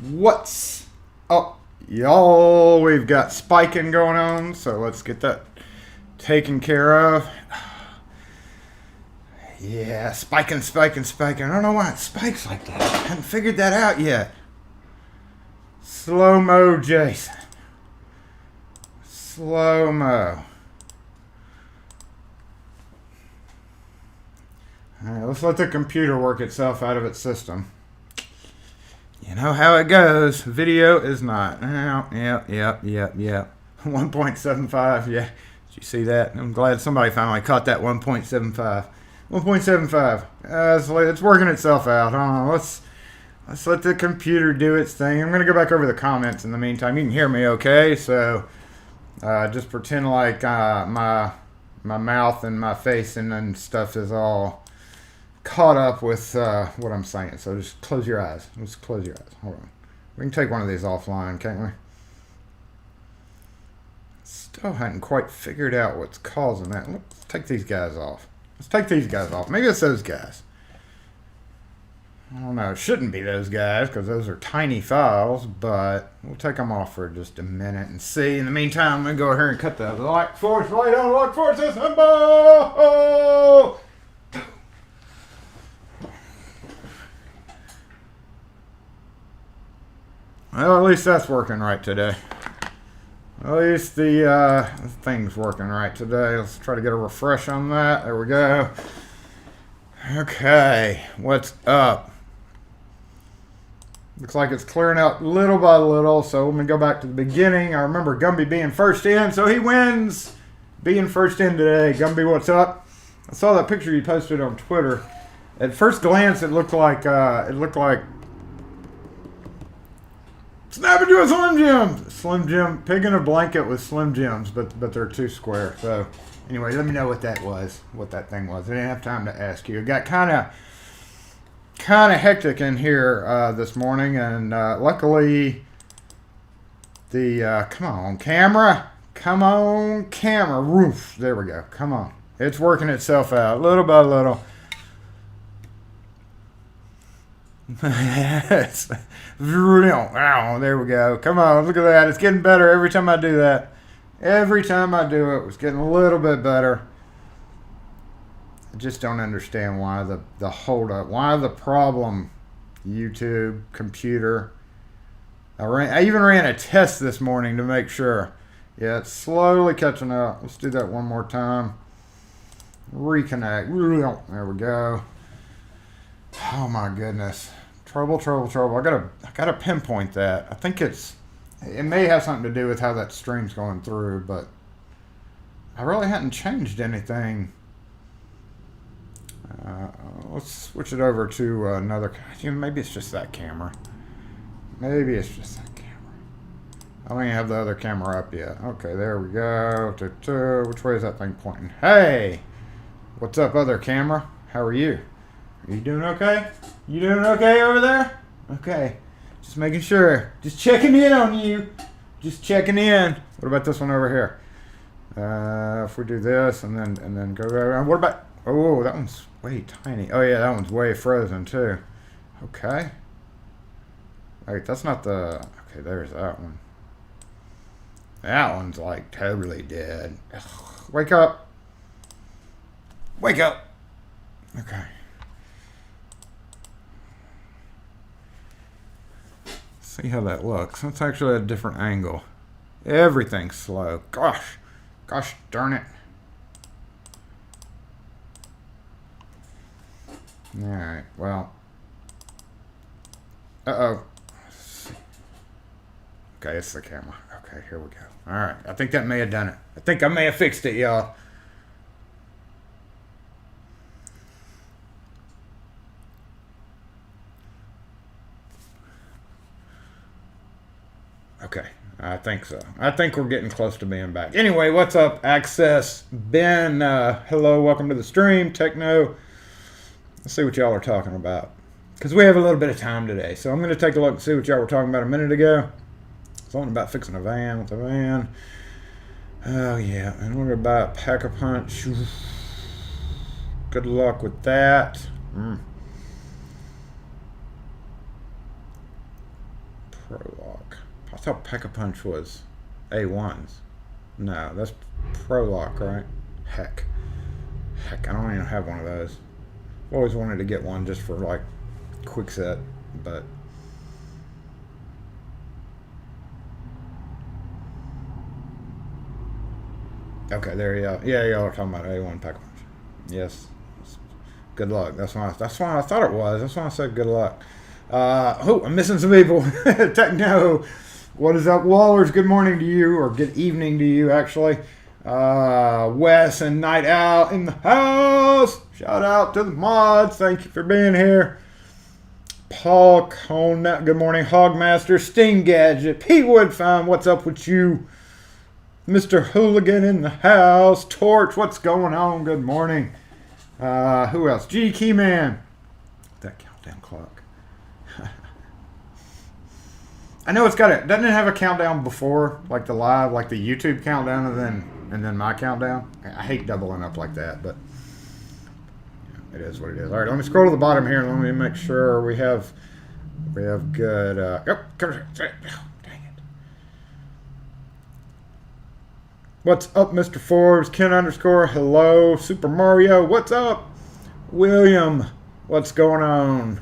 What's up, y'all? We've got spiking going on, so let's get that taken care of. Yeah, spiking. I don't know why it spikes like that. I haven't figured that out yet. Slow-mo, Jason. Slow-mo. Alright, let's let the computer work itself out of its system. You know how it goes. Video is not. Oh, yep. 1.75, yeah. Did you see that? I'm glad somebody finally caught that 1.75. 1.75. So it's working itself out. Let's let the computer do its thing. I'm going to go back over the comments in the meantime. You can hear me okay, so just pretend like my mouth and my face and stuff is all caught up with what I'm saying. So just close your eyes. Just close your eyes. Hold on. We can take one of these offline, can't we? Still hadn't quite figured out what's causing that. Let's take these guys off. Maybe it's those guys. I don't know. It shouldn't be those guys because those are tiny files, but we'll take them off for just a minute and see. In the meantime, I'm going to go here and cut the lock force light on. Lock force assemble! Well, at least that's working right today. At least the thing's working right today. Let's try to get a refresh on that. There we go. Okay, what's up? Looks like it's clearing out little by little, so let me go back to the beginning. I remember Gumby being first in, so he wins being first in today. Gumby, what's up? I saw that picture you posted on Twitter. At first glance, it looked like snap into a Slim Jim! Slim Jim, pig in a blanket with Slim Jims, but they're too square. So, anyway, let me know what that was, what that thing was. I didn't have time to ask you. It got kind of hectic in here this morning, and luckily the come on camera, roof. There we go. Come on, it's working itself out little by little. Wow, there we go. Come on, look at that. It's getting better every time I do that. Every time I do it, it's getting a little bit better. I just don't understand why the holdup, why the problem. YouTube, computer. I even ran a test this morning to make sure. Yeah, it's slowly catching up. Let's do that one more time. Reconnect. There we go. Oh my goodness. Trouble. I gotta pinpoint that. I think it may have something to do with how that stream's going through, but I really hadn't changed anything. Let's switch it over to another. Maybe it's just that camera. I don't even have the other camera up yet. Okay, there we go. Which way is that thing pointing? Hey! What's up, other camera? How are you? Are you doing okay? You doing okay over there? Okay. Just making sure. Just checking in on you. Just checking in. What about this one over here? If we do this and then go around. What about... Oh, that one's way tiny. Oh, yeah, that one's way frozen, too. Okay. Wait, that's not the... Okay, there's that one. That one's, like, totally dead. Ugh. Wake up. Wake up. Okay. See how that looks. That's actually a different angle. Everything's slow. Gosh darn it. Alright, well. Uh-oh. Okay, it's the camera. Okay, here we go. Alright, I think that may have done it. I think I may have fixed it, y'all. Okay, I think so. I think we're getting close to being back. Anyway, what's up, Access? Ben, hello, welcome to the stream. Techno. Let's see what y'all are talking about. Because we have a little bit of time today. So I'm going to take a look and see what y'all were talking about a minute ago. Something about fixing a van with a van. Oh, yeah. And we're going to buy a Pack-a-Punch. Good luck with that. Pro-Lock. I thought Pack-a-Punch was A1s. No, that's Pro-Lock, right? Heck, I don't even have one of those. I've always wanted to get one just for like quick set, but okay, there you go. Yeah, y'all are talking about A1 Pack-a-Punch. Yes. Good luck. That's why I thought it was. That's why I said good luck. Oh, I'm missing some people. Techno. What is up, Wallers? Good morning to you, or good evening to you, actually. Wes and Night Owl in the house. Shout out to the mods. Thank you for being here. Paul Cone. Good morning, Hogmaster. Sting Gadget. P Woodfine. What's up with you? Mr. Hooligan in the house. Torch. What's going on? Good morning. Who else? G Keyman. That countdown clock. I know it's got it. Doesn't it have a countdown before, like the live, like the YouTube countdown, and then my countdown? I hate doubling up like that, but it is what it is. All right, let me scroll to the bottom here and let me make sure we have good. Dang it. What's up, Mr. Forbes? Ken _ hello. Super Mario, what's up? William, what's going on?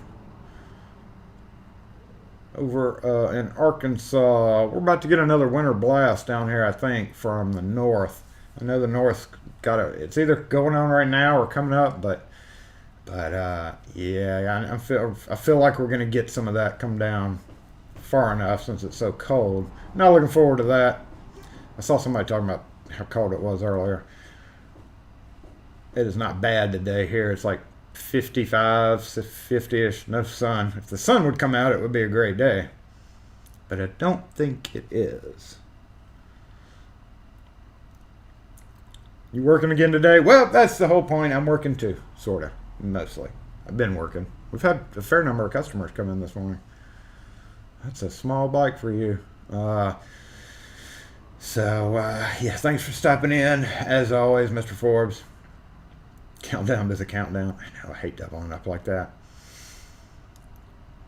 Over in Arkansas, we're about to get another winter blast down here, I think, from the north. I know the north's it's either going on right now or coming up, but yeah, I feel like we're gonna get some of that come down far enough since it's so cold. Not looking forward to that. I saw somebody talking about how cold it was earlier. It is not bad today here. It's like 55, 50-ish, no sun. If the sun would come out, it would be a great day. But I don't think it is. You working again today? Well, that's the whole point. I'm working too, sort of, mostly. I've been working. We've had a fair number of customers come in this morning. That's a small bike for you. Yeah, thanks for stopping in. As always, Mr. Forbes. Countdown to the countdown. I know, I hate doubling up like that.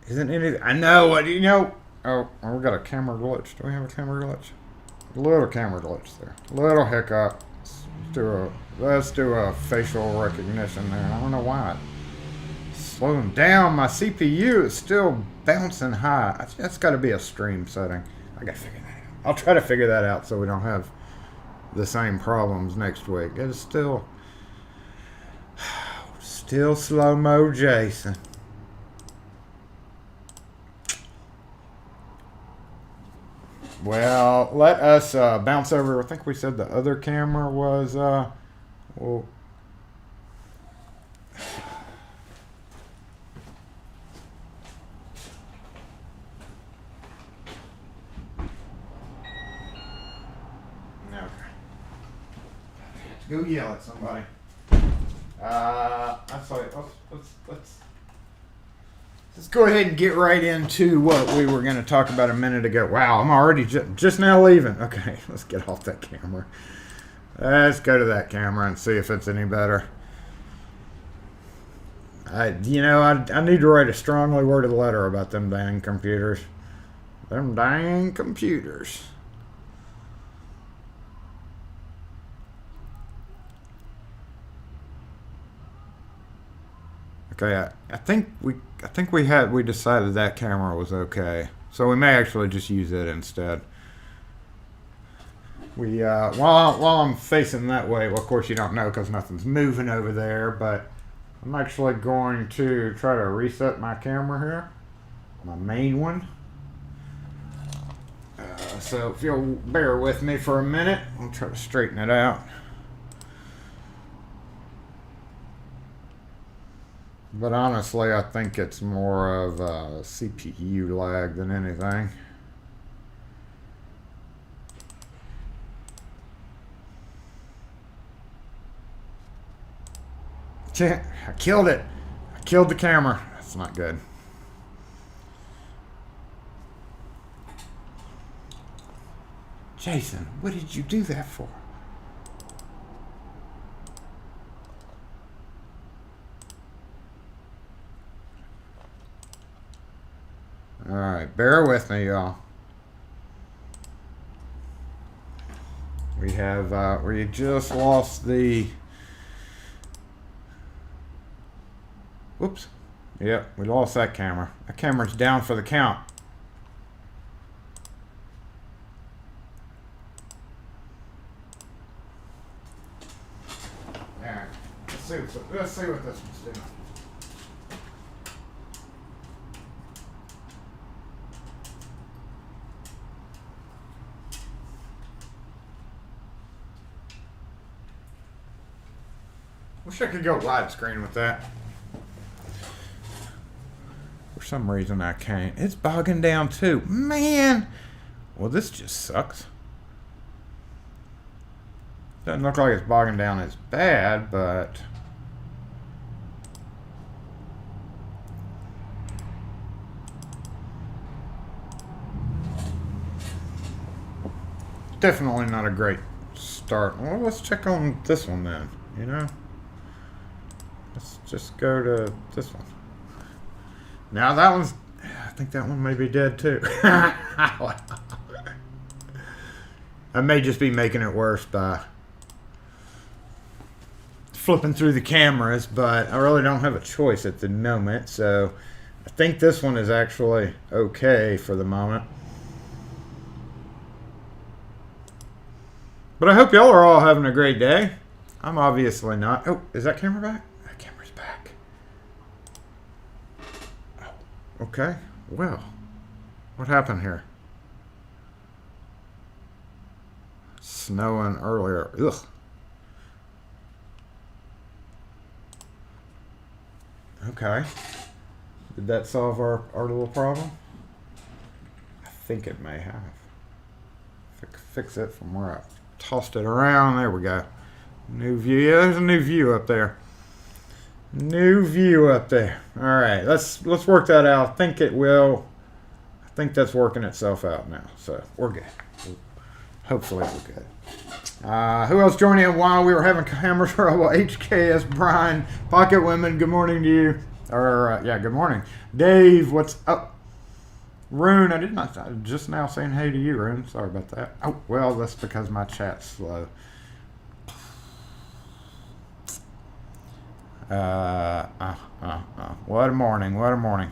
Isn't anything? I know what you know. Oh, we got a camera glitch. Do we have a camera glitch? A little camera glitch there. A little hiccup. Let's do a facial recognition there. I don't know why it's slowing down. My CPU is still bouncing high. That's got to be a stream setting. I got to figure that out. I'll try to figure that out so we don't have the same problems next week. It is still slow-mo Jason. Well, let us bounce over. I think we said the other camera was well, go yell at somebody. Let's go ahead and get right into what we were going to talk about a minute ago. Wow, I'm already just now leaving. Okay, let's get off that camera. Let's go to that camera and see if it's any better. I need to write a strongly worded letter about them dang computers. Them dang computers. Okay, I think we decided that camera was okay, so we may actually just use it instead. While I'm facing that way, well, of course you don't know because nothing's moving over there, but I'm actually going to try to reset my camera here, my main one. So if you'll bear with me for a minute, I'll try to straighten it out. But honestly, I think it's more of a CPU lag than anything. I killed it. I killed the camera. That's not good. Jason, what did you do that for? Alright, bear with with me, y'all. We have, we just lost the, whoops. Yep, we lost that camera. That camera's down for the count. Alright, let's see what this one's doing. Wish I could go widescreen with that. For some reason I can't. It's bogging down too. Man! Well, this just sucks. Doesn't look like it's bogging down as bad, but... definitely not a great start. Well, let's check on this one then, you know? Let's just go to this one. Now that one's, I think that one may be dead too. I may just be making it worse by flipping through the cameras, but I really don't have a choice at the moment, so I think this one is actually okay for the moment. But I hope y'all are all having a great day. I'm obviously not. Oh, is that camera back? That camera's back. Oh, okay. Well, what happened here? Snowing earlier. Ugh. Okay. Did that solve our little problem? I think it may have. Fix it from where I tossed it around. There we go. New view. Yeah, there's a new view up there. New view up there. All right, let's work that out. I think it will. I think that's working itself out now. So we're good. Hopefully we're good. Who else joined in while we were having camera trouble? HKS Brian, Pocket Women. Good morning to you. Or yeah, good morning, Dave. What's up? Rune, I just now saying hey to you, Rune. Sorry about that. Oh, well, that's because my chat's slow. What a morning, what a morning.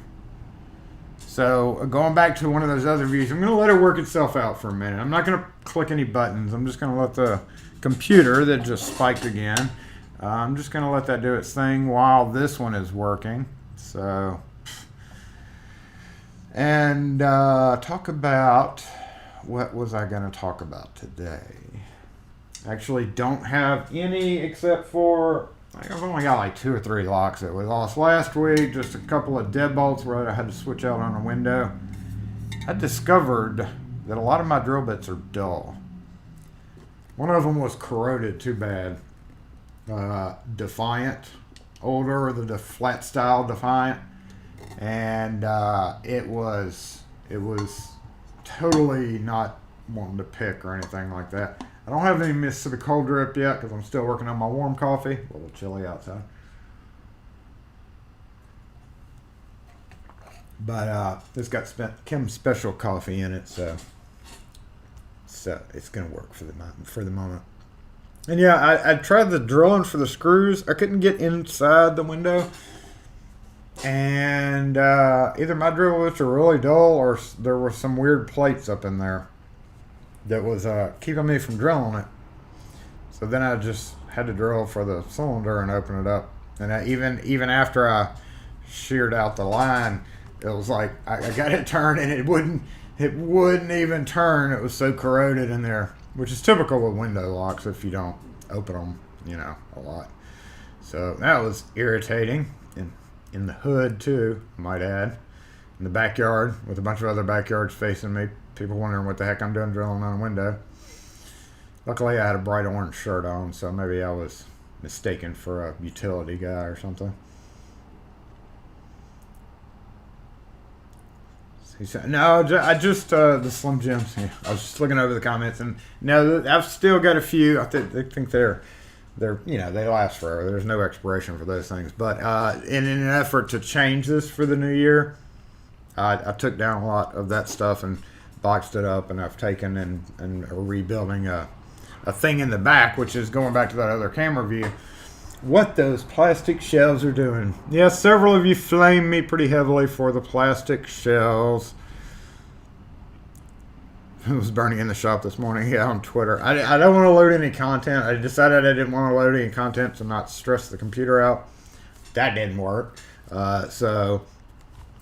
So, going back to one of those other views, I'm going to let it work itself out for a minute. I'm not going to click any buttons. I'm just going to let the computer that just spiked again, I'm just going to let that do its thing while this one is working. So... and talk about, what was I going to talk about today? I actually don't have any except for, I've only got like 2 or 3 locks that we lost last week. Just a couple of deadbolts where I had to switch out on a window. I discovered that a lot of my drill bits are dull. One of them was corroded too bad. Defiant, older, the flat style Defiant. And it was totally not wanting to pick or anything like that. I don't have any Mississippi cold drip yet because I'm still working on my warm coffee. A little chilly outside. But it's got Kim's special coffee in it, so it's gonna work for the moment. And yeah, I tried the drilling for the screws. I couldn't get inside the window. And either my drill bits are really dull or there were some weird plates up in there that was keeping me from drilling it. So then I just had to drill for the cylinder and open it up. And even after I sheared out the line, it was like I got it turned and it wouldn't even turn. It was so corroded in there, which is typical with window locks if you don't open them, a lot. So that was irritating. In the hood too, I might add, in the backyard with a bunch of other backyards facing me, people wondering what the heck I'm doing drilling on a window. Luckily I had a bright orange shirt on, so maybe I was mistaken for a utility guy or something. He said, no, I just the Slim Jims. Yeah, I was just looking over the comments, and no, I've still got a few. I think they're they last forever. There's no expiration for those things. But in an effort to change this for the new year, I took down a lot of that stuff and boxed it up, and I've taken and are rebuilding a thing in the back, which is going back to that other camera view. What those plastic shells are doing. Yes, several of you flamed me pretty heavily for the plastic shells. It was burning in the shop this morning, yeah, on Twitter. I don't want to load any content. I decided I didn't want to load any content to not stress the computer out. That didn't work. But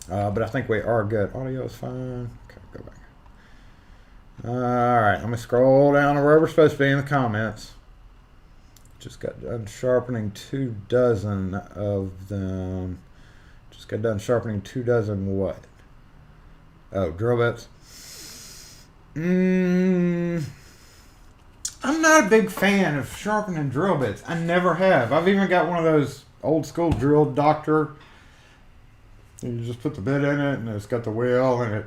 I think we are good. Audio is fine. Okay, go back. Alright, let me scroll down to where we're supposed to be in the comments. Just got done sharpening 24 of them. Just got done sharpening 24 what? Oh, drill bits. I'm not a big fan of sharpening drill bits. I never have. I've even got one of those old school drill doctor. You just put the bit in it, and it's got the wheel, and it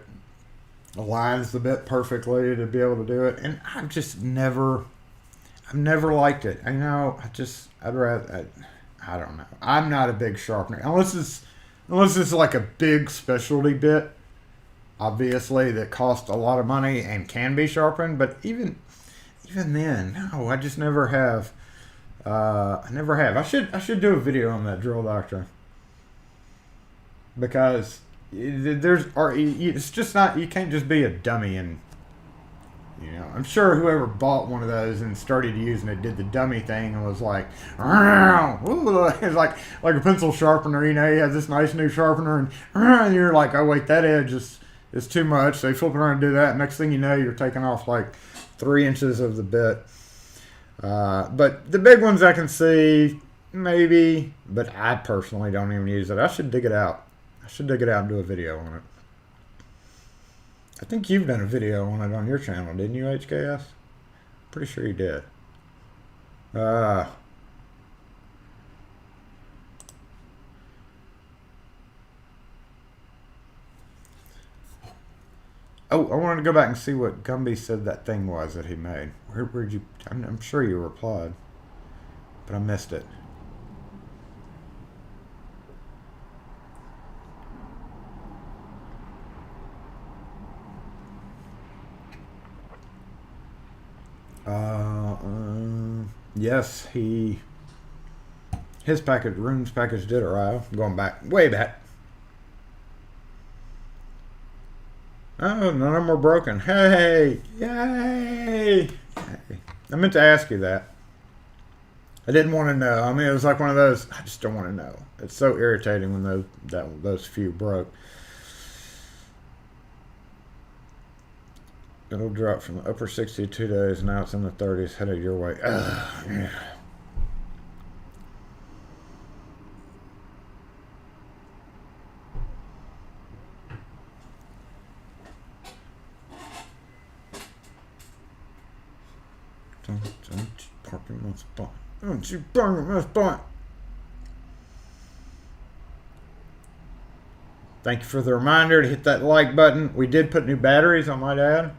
aligns the bit perfectly to be able to do it. And I've never liked it. I know. I don't know. I'm not a big sharpener unless it's like a big specialty bit. Obviously, that costs a lot of money and can be sharpened, but even then, no, I just never have. I never have. I should do a video on that drill doctor, because it's just not. You can't just be a dummy and. I'm sure whoever bought one of those and started using it did the dummy thing and was like, it's like a pencil sharpener. You have this nice new sharpener, and you're like, oh wait, that edge is too much. So you flip around and do that. Next thing you know, you're taking off like 3 inches of the bit. But the big ones I can see, maybe, but I personally don't even use it. I should dig it out. And do a video on it. I think you've done a video on it on your channel, didn't you, HKS? Pretty sure you did. Oh, I wanted to go back and see what Gumby said that thing was that he made. Where'd you... I'm sure you replied, but I missed it. Yes, his package, Rune's package did arrive. Going back, way back. Oh, none of them were broken. Hey, yay! I meant to ask you that. I didn't want to know. I mean, it was like one of those, I just don't want to know. It's so irritating when those few broke. It'll drop from the upper 60 2 days. Now it's in the 30s. Headed your way. Yeah. Don't you park in my spot. Don't you park in my spot. Thank you for the reminder to hit that like button. We did put new batteries, I might add.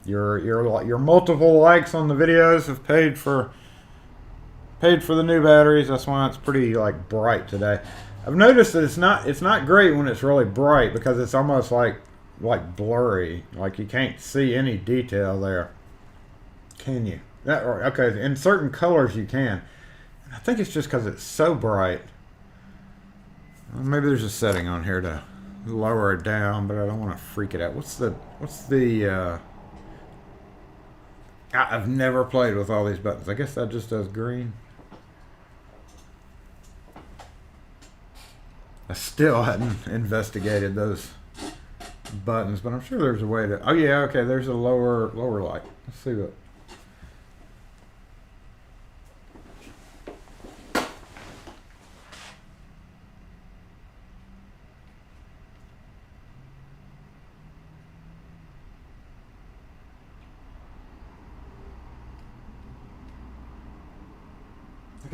Your multiple likes on the videos have paid for the new batteries. That's why it's pretty like bright today. I've noticed that it's not great when it's really bright, because it's almost like blurry. Like you can't see any detail there. Can you? Okay, in certain colors you can. I think it's just because it's so bright. Well, maybe there's a setting on here to lower it down, but I don't want to freak it out. What's the I've never played with all these buttons. I guess that just does green. I still hadn't investigated those buttons, but I'm sure there's a way to... Oh yeah, okay, there's a lower light. Let's see what...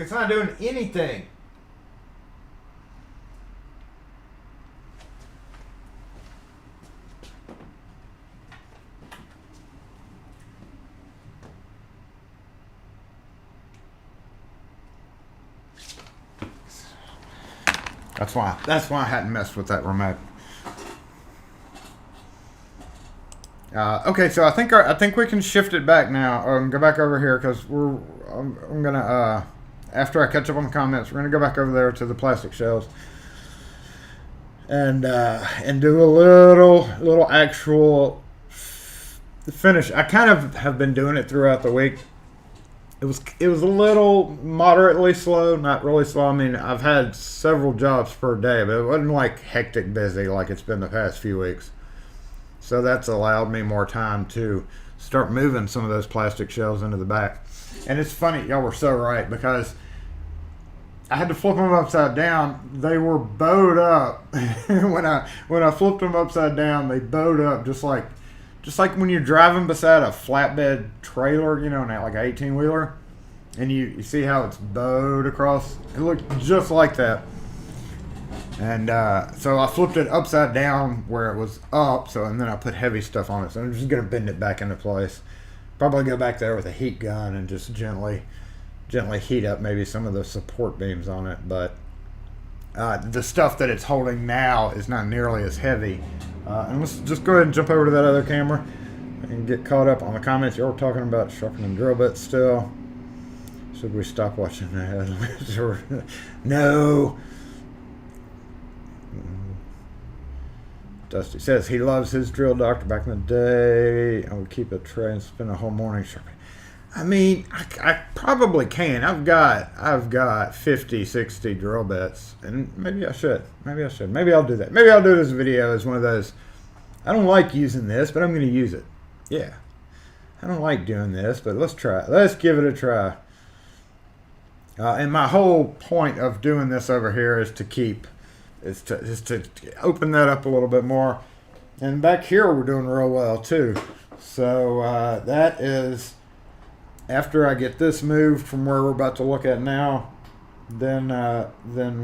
It's not doing anything. That's why I hadn't messed with that remote. Okay, so I think we can shift it back now. Go back over here because I'm gonna after I catch up on the comments, we're gonna go back over there to the plastic shells and do a little actual finish. I kind of have been doing it throughout the week. It was a little moderately slow, not really slow. I mean, I've had several jobs per day, but it wasn't like hectic busy like it's been the past few weeks. So that's allowed me more time to start moving some of those plastic shells into the back. And it's funny, y'all were so right, because I had to flip them upside down. They were bowed up. when I flipped them upside down, they bowed up just like when you're driving beside a flatbed trailer, you know, like an 18-wheeler, and you see how it's bowed across. It looked just like that. And so I flipped it upside down where it was up, and then I put heavy stuff on it. So I'm just going to bend it back into place. Probably go back there with a heat gun and just gently heat up maybe some of the support beams on it. But the stuff that it's holding now is not nearly as heavy. And let's just go ahead and jump over to that other camera and get caught up on the comments. You're talking about sharpening drill bits still. Should we stop watching that? No. Dusty says he loves his drill doctor back in the day. I would keep a tray and spend a whole morning sharpening. I mean, I probably can. I've got 50, 60 drill bits, and maybe I should. Maybe I'll do that. Maybe I'll do this video as one of those. I don't like using this, but I'm going to use it. Yeah. I don't like doing this, but let's try it. Let's give it a try. And my whole point of doing this over here is to open that up a little bit more. And back here we're doing real well too. So that is, after I get this moved from where we're about to look at now, then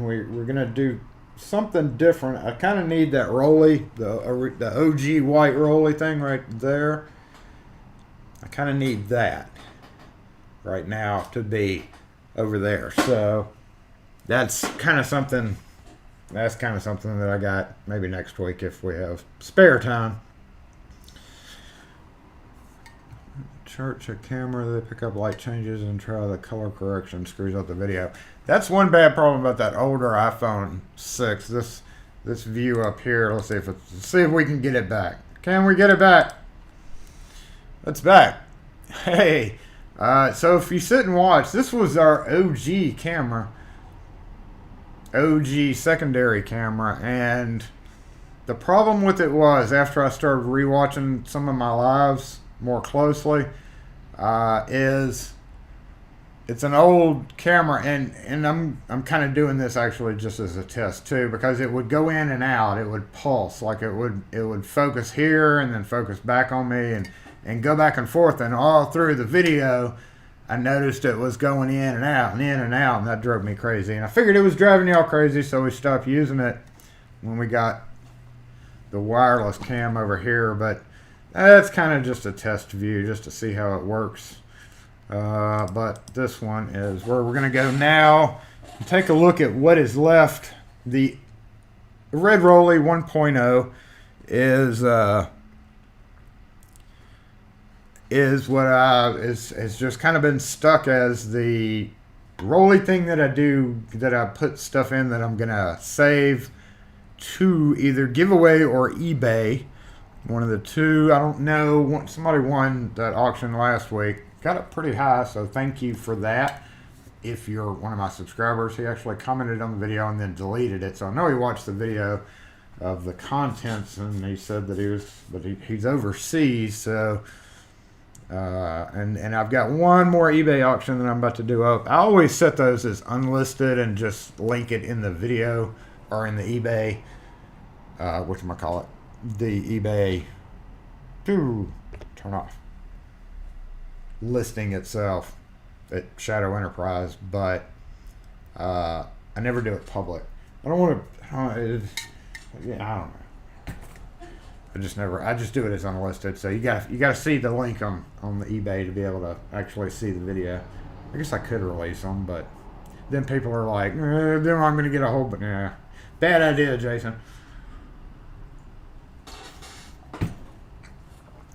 we're gonna do something different. I kind of need that rolly, the OG white rolly thing right there. I kind of need that right now to be over there. So that's kind of something that I got maybe next week if we have spare time. Church a camera, they pick up light changes and try the color correction, screws up the video. That's one bad problem about that older iPhone 6. This view up here, let's see if we can get it back. Can we get it back? It's back. Hey, so if you sit and watch, this was our OG camera. OG secondary camera, and the problem with it was, after I started rewatching some of my lives more closely, is it's an old camera, and I'm kind of doing this actually just as a test too, because it would go in and out, it would pulse, like it would focus here and then focus back on me and go back and forth, and all through the video I noticed it was going in and out and in and out, and that drove me crazy. And I figured it was driving y'all crazy, so we stopped using it when we got the wireless cam over here. But that's kind of just a test view, just to see how it works. But this one is where we're going to go now. Take a look at what is left. The Red Rolly 1.0 is what is just kind of been stuck as the Rolly thing that I do, that I put stuff in that I'm gonna save to either giveaway or eBay, one of the two. I don't know. Somebody won that auction last week, got it pretty high, so thank you for that. If you're one of my subscribers, he actually commented on the video and then deleted it, so I know he watched the video of the contents, and he said that he's overseas, so. And I've got one more eBay auction that I'm about to do up. I always set those as unlisted and just link it in the video or in the eBay, whatchamacallit, the eBay, turn off, listing itself at Shadow Enterprise, but I never do it public. I don't know. I just do it as unlisted. So you gotta see the link on the eBay to be able to actually see the video. I guess I could release them, but then people are like, then I'm gonna get a whole. But yeah, bad idea, Jason.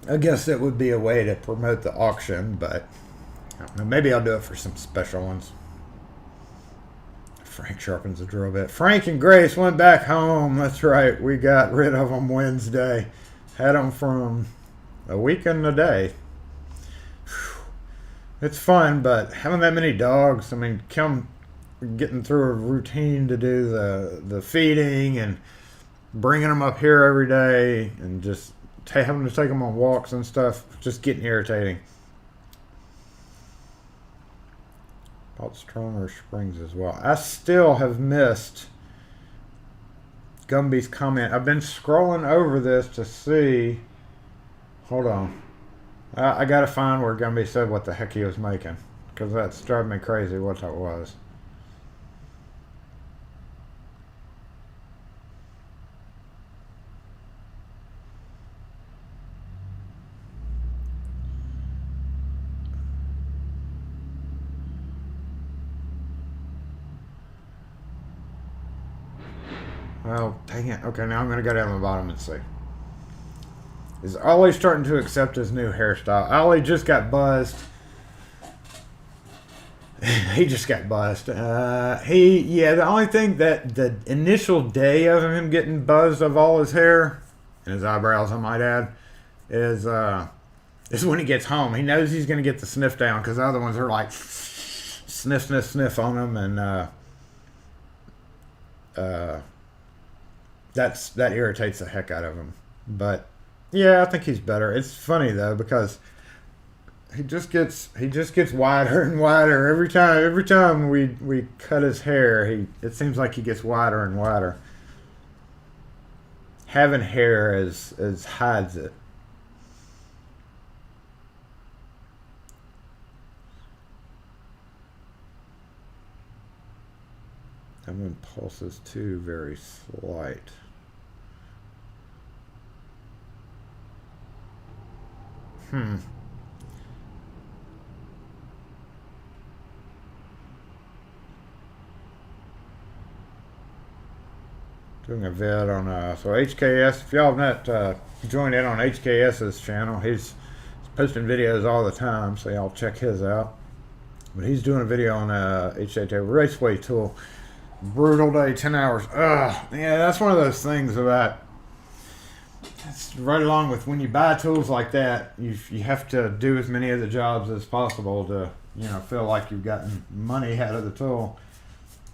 I guess that would be a way to promote the auction, but I don't know, maybe I'll do it for some special ones. Frank sharpens the drill bit. Frank and Grace went back home. That's right. We got rid of them Wednesday. Had them from a week and a day. Whew. It's fun, but having that many dogs, I mean, getting through a routine to do the feeding and bringing them up here every day and just having to take them on walks and stuff, just getting irritating. About stronger springs as well. I still have missed Gumby's comment. I've been scrolling over this to see. Hold on. I gotta find where Gumby said what the heck he was making, because that's driving me crazy what that was. Well, dang it. Okay, now I'm going to go down to the bottom and see. Is Ollie starting to accept his new hairstyle? Ollie just got buzzed. He just got buzzed. The only thing that the initial day of him getting buzzed of all his hair, and his eyebrows, I might add, is when he gets home. He knows he's going to get the sniff down, because the other ones are like sniff, sniff, sniff on him, and that irritates the heck out of him. But yeah, I think he's better. It's funny though, because he just gets wider and wider every time we cut his hair. It seems like he gets wider and wider. Having hair as hides it. And then pulses too very slight. Doing a vid on so HKS. If y'all have not joined in on HKS's channel, he's posting videos all the time, so y'all check his out. But he's doing a video on HKT Raceway tool. Brutal day, 10 hours. Ugh, yeah, that's one of those things about. It's right along with when you buy tools like that, you have to do as many of the jobs as possible to feel like you've gotten money out of the tool.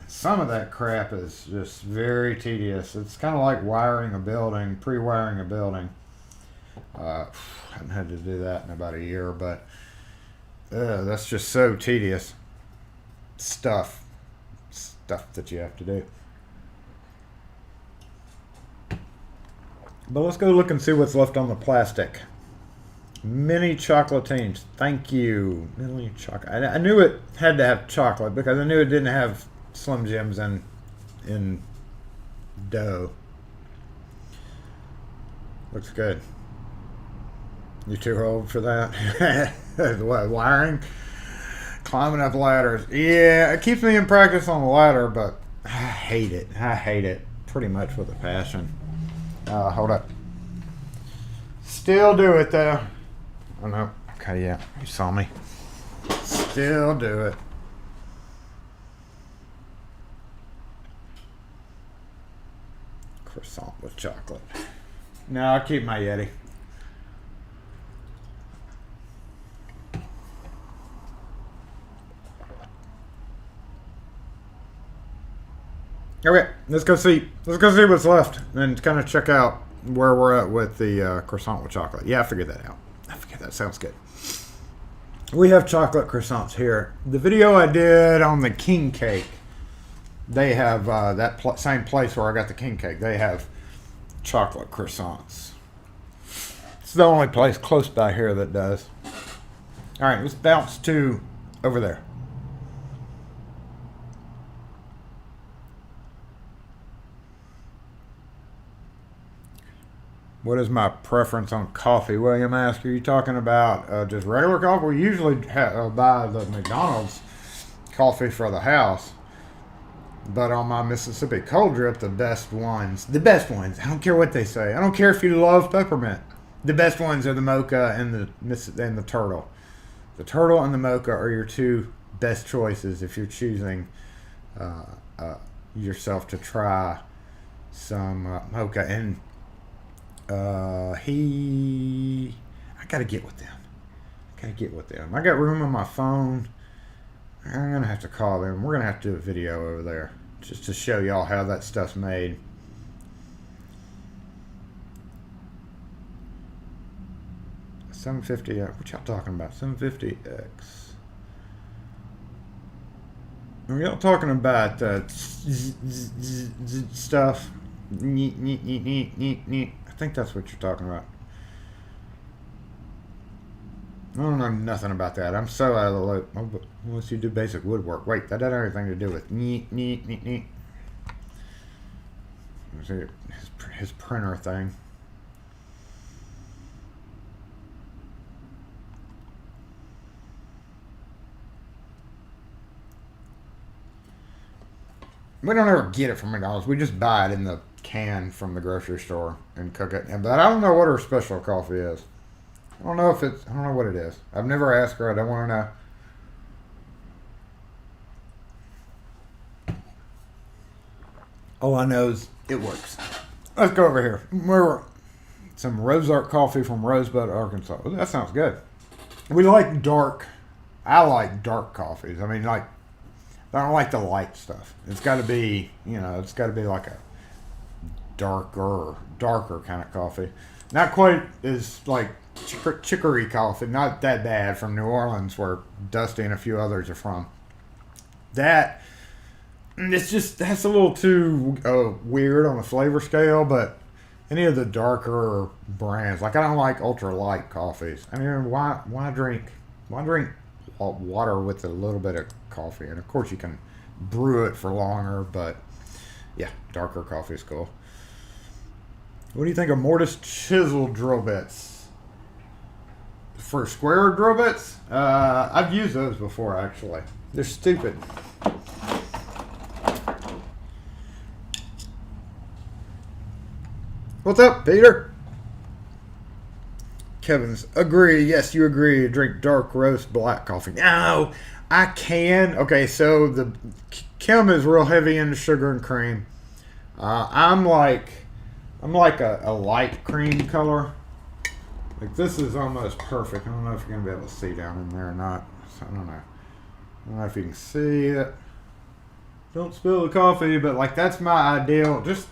Some of that crap is just very tedious. It's kind of like wiring a building, pre-wiring a building. I haven't had to do that in about a year, but that's just so tedious. Stuff that you have to do. But let's go look and see what's left on the plastic. Mini chocolatines. Thank you. Mini chocolate. I knew it had to have chocolate because I knew it didn't have Slim Jims in dough. Looks good. You too old for that? What, wiring? Climbing up ladders. Yeah, it keeps me in practice on the ladder, but I hate it. I hate it pretty much with a passion. Hold up. Still do it though. Oh no. Okay, yeah. You saw me. Still do it. Croissant with chocolate. No, I'll keep my Yeti. Okay, let's go see what's left and kind of check out where we're at with the croissant with chocolate. Yeah, I figured that out. That sounds good. We have chocolate croissants here. The video I did on the king cake, they have that same place where I got the king cake. They have chocolate croissants. It's the only place close by here that does. All right, let's bounce to over there. What is my preference on coffee? William asked, are you talking about just regular coffee? We usually buy the McDonald's coffee for the house. But on my Mississippi cold drip, the best ones, I don't care what they say. I don't care if you love peppermint. The best ones are the mocha and the turtle. The turtle and the mocha are your two best choices if you're choosing yourself to try some mocha. And I gotta get with them. I got room on my phone. I'm gonna have to call them. We're gonna have to do a video over there just to show y'all how that stuff's made. $750. What y'all talking about? $750X. Are y'all talking about stuff? I think that's what you're talking about. I don't know nothing about that. I'm so out of the loop. Unless you do basic woodwork. Wait, that doesn't have anything to do with his printer thing. We don't ever get it from McDonald's. We just buy it in the can from the grocery store and cook it. But I don't know what her special coffee is. I don't know what it is. I've never asked her. I don't want to know. All I know is it works. Let's go over here. Some Rosart coffee from Rosebud, Arkansas. Ooh, that sounds good. We like dark. I like dark coffees. I mean, like, I don't like the light stuff. It's got to be, it's got to be like a darker kind of coffee. Not quite as like chicory coffee. Not that bad from New Orleans, where Dusty and a few others are from. That's a little too weird on the flavor scale. But any of the darker brands, like I don't like ultra light coffees. I mean, why drink water with a little bit of coffee? And of course you can brew it for longer, but yeah, darker coffee is cool. What do you think of mortise chisel drill bits? For square drill bits? I've used those before, actually. They're stupid. What's up, Peter? Kevin's agree. Yes, you agree to drink dark roast black coffee. No, I can. Okay, so Kim is real heavy into sugar and cream. I'm like a light cream color. Like this is almost perfect. I don't know if you're gonna be able to see down in there or not. So I don't know. I don't know if you can see it. Don't spill the coffee, but like that's my ideal. Just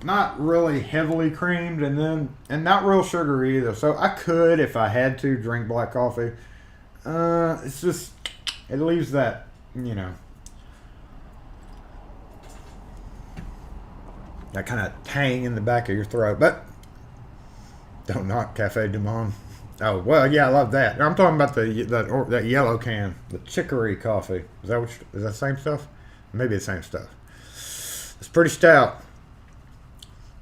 not really heavily creamed and not real sugary either. So I could, if I had to, drink black coffee. It's just, it leaves that, that kind of tang in the back of your throat. But don't knock Cafe Du Monde. Oh, well, yeah, I love that. I'm talking about that yellow can, the chicory coffee. Is that the same stuff? Maybe the same stuff. It's pretty stout.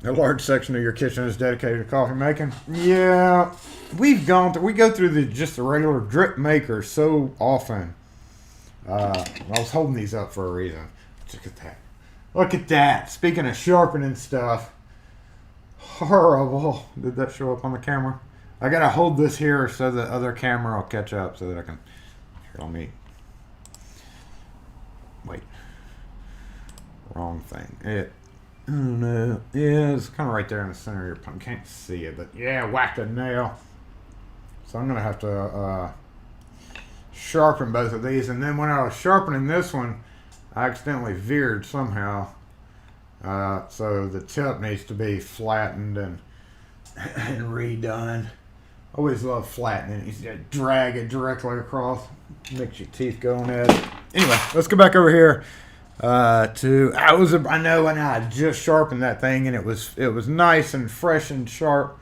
A large section of your kitchen is dedicated to coffee making. Yeah, we go through the regular drip maker so often. I was holding these up for a reason. Look at that. Speaking of sharpening stuff, horrible. Did that show up on the camera? I gotta hold this here so the other camera will catch up so that I can. Here, let me. Wait. Wrong thing. I don't know. Yeah, it's kind of right there in the center of your palm. Can't see it, but yeah, whacked a nail. So I'm going to have to sharpen both of these. And then when I was sharpening this one, I accidentally veered somehow. So the tip needs to be flattened and redone. Always love flattening. You just drag it directly across. Makes your teeth go on edge. Anyway, let's go back over here. I know when I just sharpened that thing and it was nice and fresh and sharp.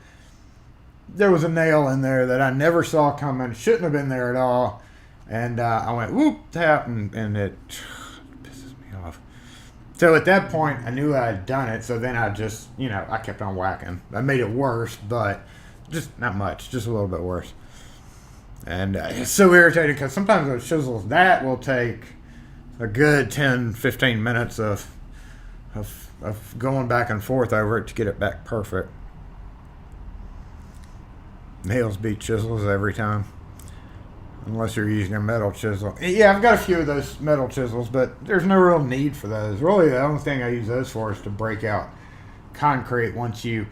There was a nail in there that I never saw coming. Shouldn't have been there at all. And I went whoop tap and it pisses me off. So at that point I knew I had done it. So then I just I kept on whacking. I made it worse, but just not much, just a little bit worse. And it's so irritating because sometimes those chisels that will take a good 10-15 minutes of going back and forth over it to get it back perfect. Nails beat chisels every time. Unless you're using a metal chisel. Yeah, I've got a few of those metal chisels, but there's no real need for those. Really, the only thing I use those for is to break out concrete once you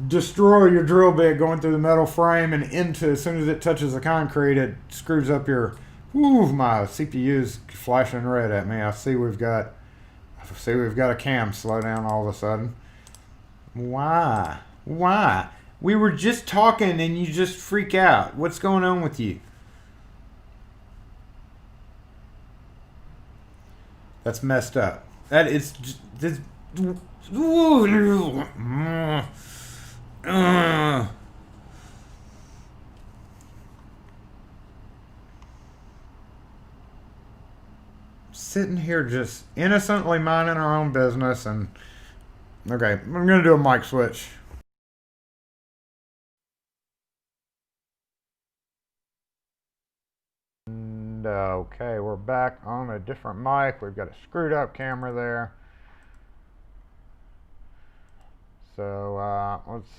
destroy your drill bit going through the metal frame and into, as soon as it touches the concrete, it screws up your, my CPU's flashing red at me. I see we've got a cam slow down all of a sudden. Why? We were just talking and you just freak out. What's going on with you? That's messed up. That is just, sitting here just innocently minding our own business, and okay, I'm gonna do a mic switch. And okay, we're back on a different mic. We've got a screwed up camera there. So let's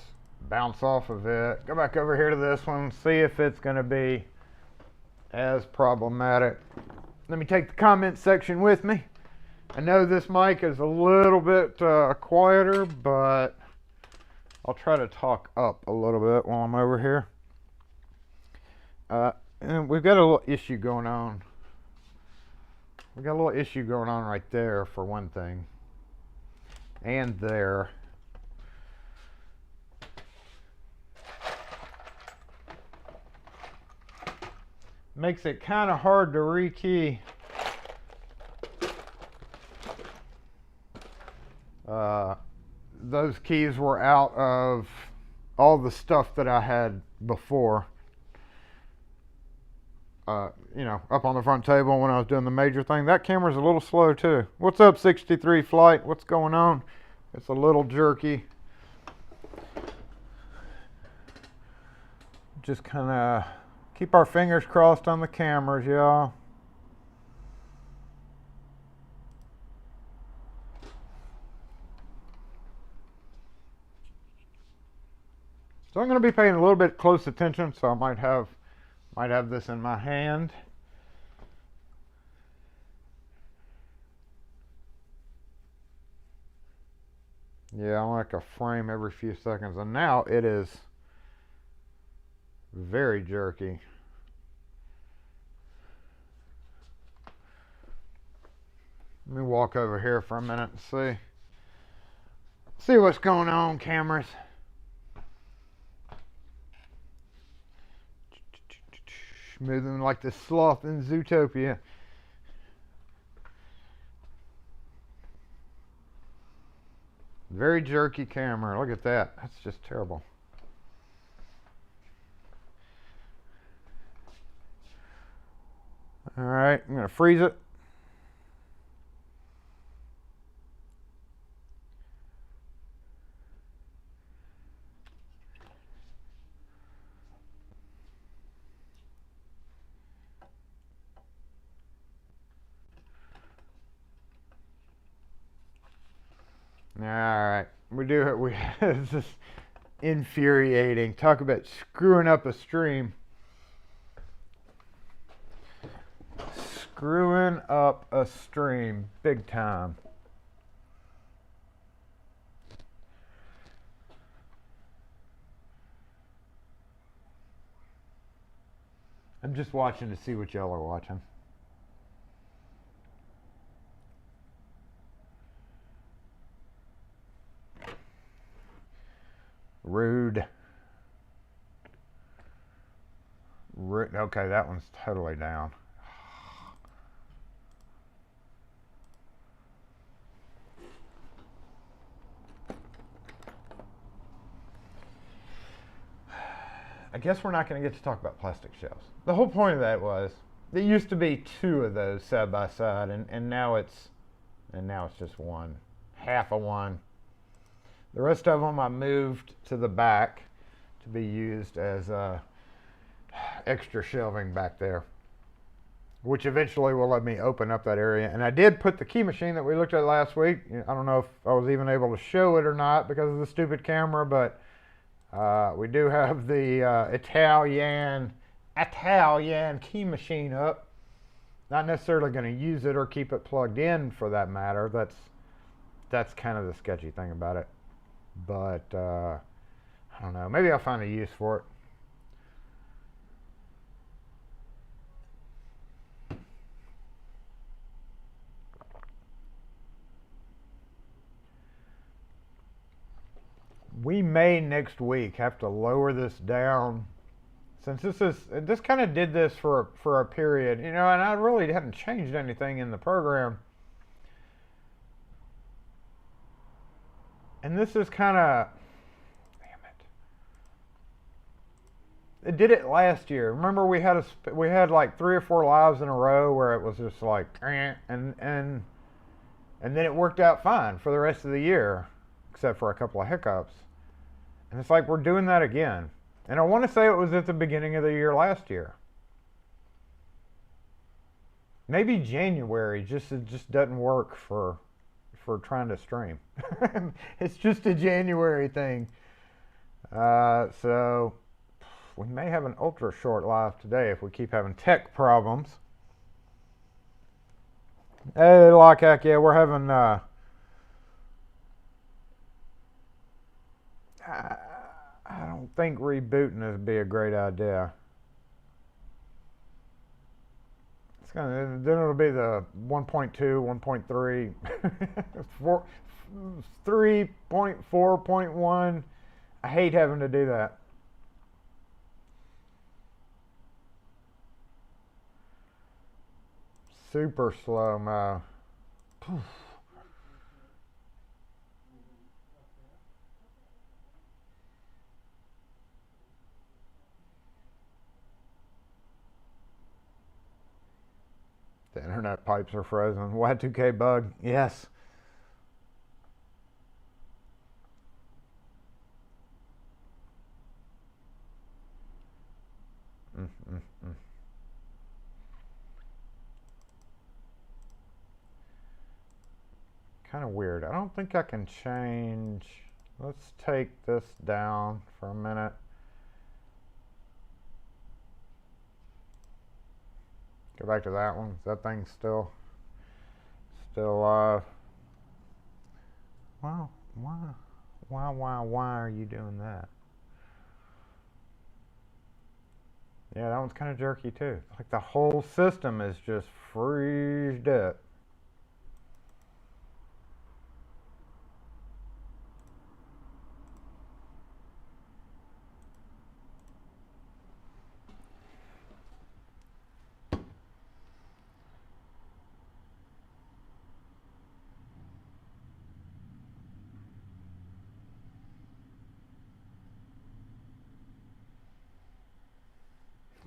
bounce off of it. Go back over here to this one, see if it's going to be as problematic. Let me take the comment section with me. I know this mic is a little bit quieter, but I'll try to talk up a little bit while I'm over here. And we've got a little issue going on. We've got a little issue going on right there, for one thing. And there. Makes it kind of hard to rekey. Those keys were out of all the stuff that I had before. You know, up on the front table when I was doing the major thing. That camera's a little slow too. What's up, 63 Flight? What's going on? It's a little jerky. Just kind of keep our fingers crossed on the cameras, y'all. So I'm going to be paying a little bit close attention, so I might have this in my hand. Yeah, I like a frame every few seconds, and now it is very jerky. Let me walk over here for a minute and see what's going on, cameras. Moving like the sloth in Zootopia. Very jerky camera. Look at that. That's just terrible. All right, I'm going to freeze it. All right, it's just infuriating. Talk about screwing up a stream. Screwing up a stream, big time. I'm just watching to see what y'all are watching. Rude. Okay, that one's totally down. I guess we're not going to get to talk about plastic shelves. The whole point of that was there used to be two of those side by side, and now it's just one, half of one. The rest of them I moved to the back to be used as extra shelving back there, which eventually will let me open up that area. And I did put the key machine that we looked at last week. I don't know if I was even able to show it or not because of the stupid camera, but We do have the Italian key machine up. Not necessarily going to use it or keep it plugged in for that matter. That's kind of the sketchy thing about it. But I don't know. Maybe I'll find a use for it. We may next week have to lower this down, since this kind of did this for a period, and I really hadn't changed anything in the program. And this is kind of, damn it did it last year. Remember, we had like 3 or 4 lives in a row where it was just like and then it worked out fine for the rest of the year, except for a couple of hiccups. And it's like we're doing that again. And I want to say it was at the beginning of the year last year. Maybe January it just doesn't work for trying to stream. It's just a January thing. So we may have an ultra short live today if we keep having tech problems. Hey, Lockhack, yeah, we're having I don't think rebooting would be a great idea. Then it'll be the 1.2, 1.3, 3.4.1. I hate having to do that. Super slow mo. The internet pipes are frozen. Y2K bug. Yes. Kind of weird. I don't think I can change. Let's take this down for a minute. Go back to that one. Is that thing still live? Well, why are you doing that? Yeah, that one's kind of jerky too. Like the whole system is just freezed up.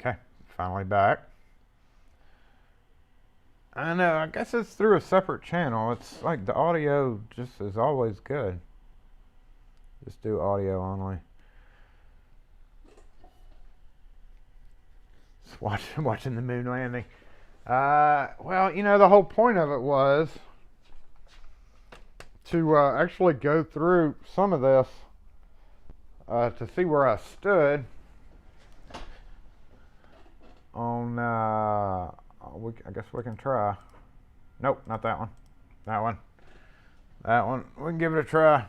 Okay, finally back. I know, I guess it's through a separate channel. It's like the audio just is always good. Just do audio only. Just watching the moon landing. Well, the whole point of it was to actually go through some of this to see where I stood on, I guess we can try. Nope, not that one. That one. That one. We can give it a try.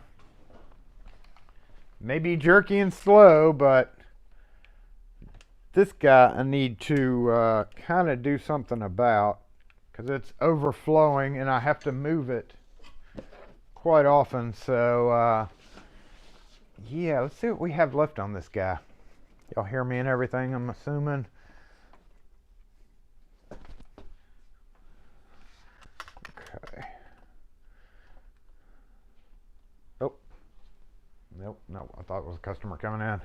Maybe jerky and slow, but this guy I need to kind of do something about, because it's overflowing and I have to move it quite often. So yeah, let's see what we have left on this guy. Y'all hear me and everything, I'm assuming. Okay. Nope, no, I thought it was a customer coming in.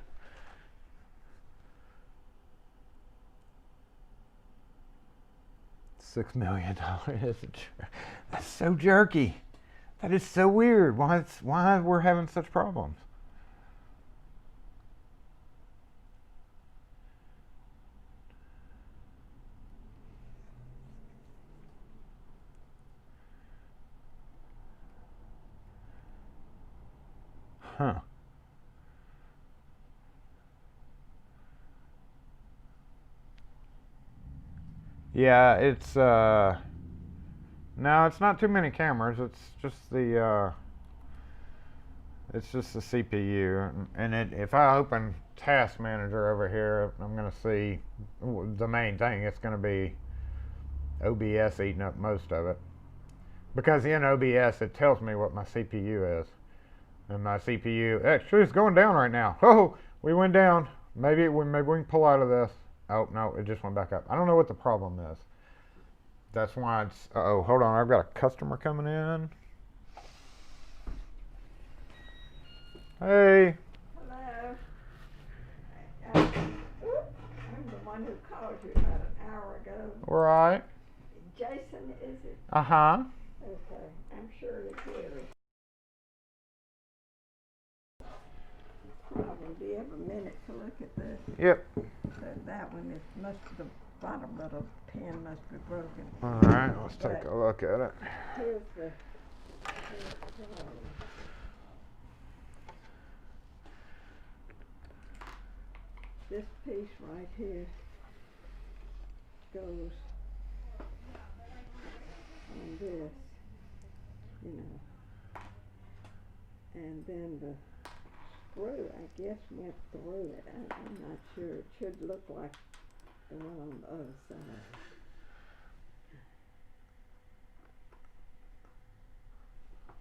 $6 million. That's so jerky. That is so weird. Why we're having such problems? Huh. Yeah, it's no, it's not too many cameras. It's just the CPU, and if I open Task Manager over here, I'm gonna see the main thing. It's gonna be OBS eating up most of it, because in OBS it tells me what my CPU is, and my CPU actually is going down right now. Oh, we went down. Maybe we can pull out of this. Oh no, it just went back up. I don't know what the problem is. That's why it's. Oh, hold on. I've got a customer coming in. Hey. Hello. I'm the one who called you about an hour ago. Right. Jason, is it? Uh-huh. Okay, I'm sure it's Gary. Probably be every minute to look at this. Yep. That one is the bottom of the pen must be broken. All right. Let's take a look at it. Here's the problem. This piece right here goes on this, you know, and then the screw, I guess, went through it. I'm not sure. It should look like the one on the other side.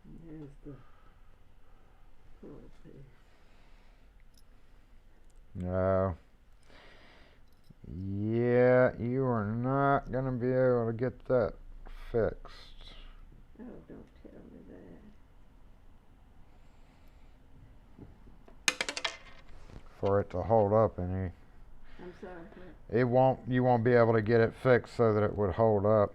And there's the pull piece. No. Yeah, you are not going to be able to get that fixed. Oh, don't tell me that. For it to hold up any. I'm sorry. You won't be able to get it fixed so that it would hold up.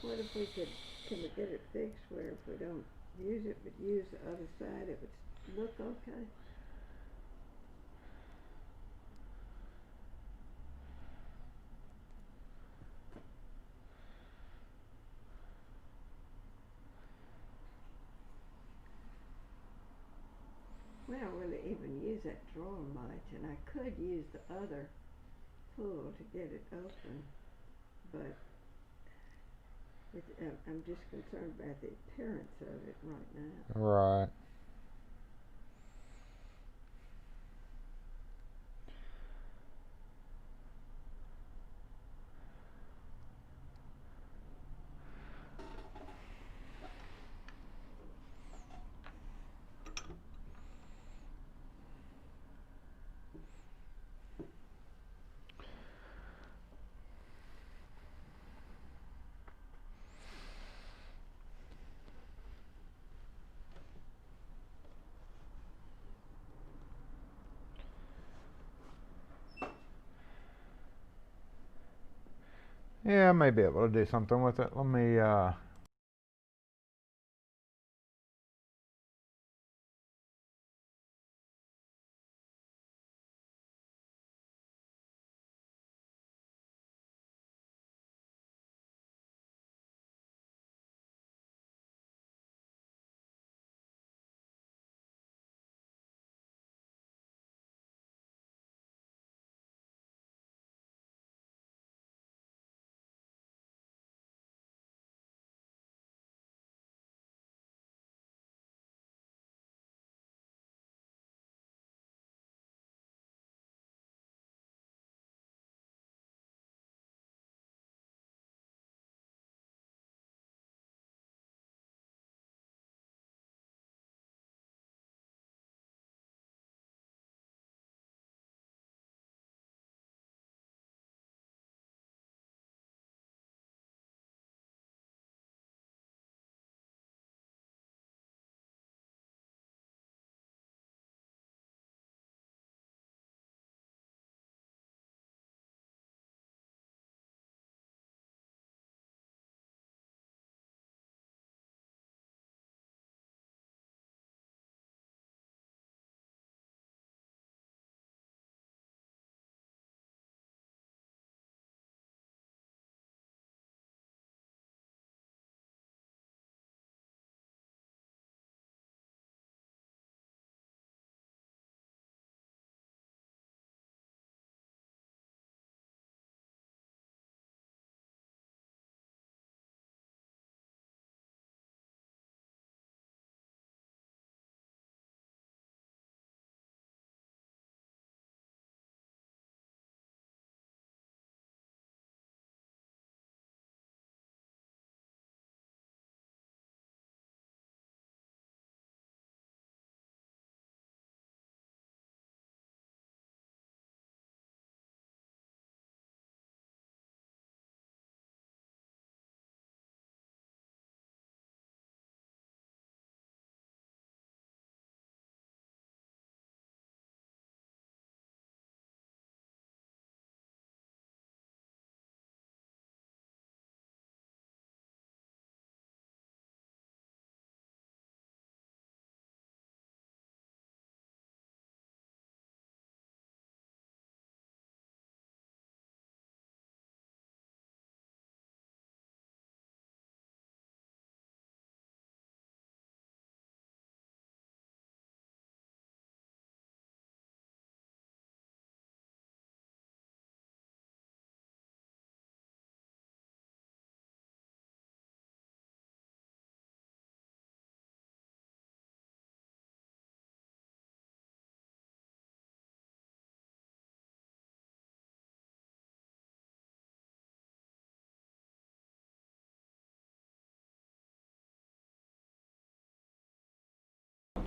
What if can we get it fixed where if we don't use it but use the other side it would look okay? We don't really even use that drawer much, and I could use the other pull to get it open, but I'm just concerned about the appearance of it right now. Right. Yeah, I may be able to do something with it. Let me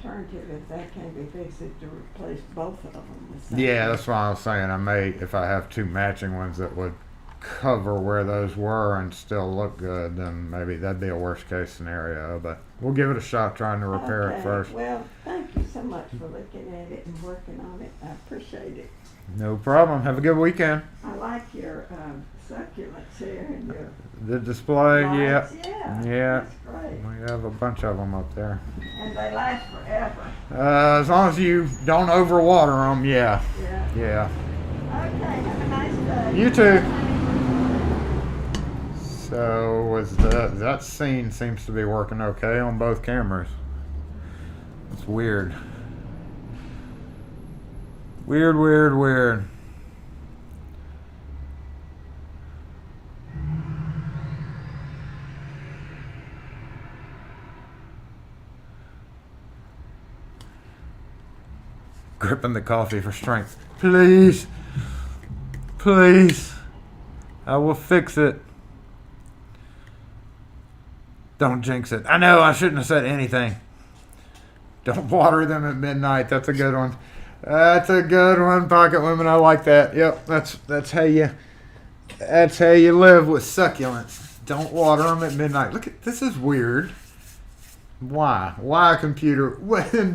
alternative, if that can't be fixed, is to replace both of them with something. Yeah, that's why I was saying I may, if I have two matching ones that would cover where those were and still look good, then maybe that'd be a worst case scenario. But we'll give it a shot trying to repair it first. Well, thank you so much for looking at it and working on it. I appreciate it. No problem. Have a good weekend. I like your succulents here and your The display, lights. yeah. That's great. We have a bunch of them up there. And they last forever. As long as you don't overwater them, yeah. Yeah. Okay, have a nice day. You too. So was that scene seems to be working okay on both cameras. It's weird. Weird. Gripping the coffee for strength. Please. I will fix it. Don't jinx it. I know I shouldn't have said anything. Don't water them at midnight. That's a good one. Pocket women. I like that. Yep, that's how you live with succulents. Don't water them at midnight. Look at this is weird. Why a computer?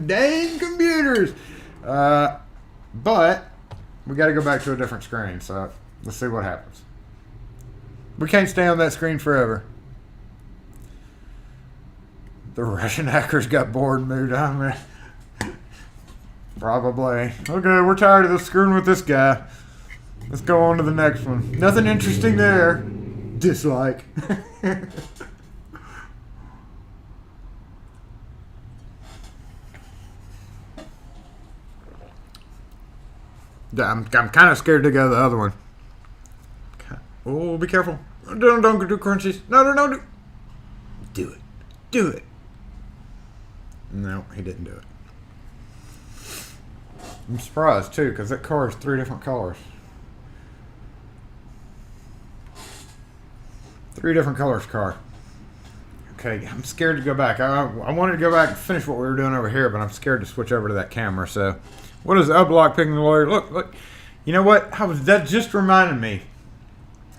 Dang computers. But we got to go back to a different screen. So let's see what happens. We can't stay on that screen forever. The Russian hackers got bored and moved on. Probably. Okay, we're tired of this screwing with this guy. Let's go on to the next one. Nothing interesting there. Dislike. I'm kind of scared to go to the other one. Oh, be careful. Don't do crunchies. No. Do it. No, he didn't do it. I'm surprised too, because that car is 3 different colors. 3 different colors car. Okay, I'm scared to go back. I wanted to go back and finish what we were doing over here, but I'm scared to switch over to that camera. So, what is Uplock picking the lawyer? Look. You know what? That just reminded me,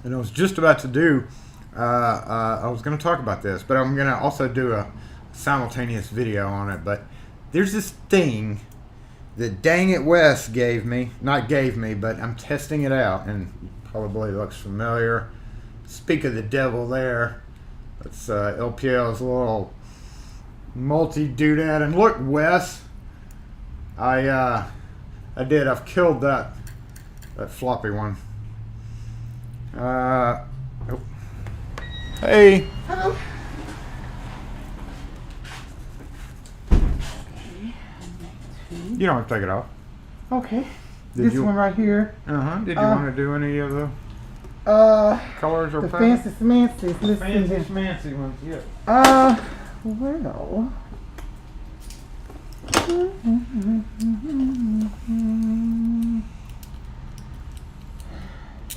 and I was just about to do. I was going to talk about this, but I'm going to also do a simultaneous video on it. But there's this thing that Dang It Wes not gave me, but I'm testing it out, and probably looks familiar. Speak of the devil there. That's LPL's little multi-doodad. And look, Wes, I've killed that floppy one. Oh. Hey. Hello. You don't have to take it off. Okay. This one right here. Did you want to do any of the colors or the patterns? fancy smancy. Let's see here. Fancy ones, yeah. Well.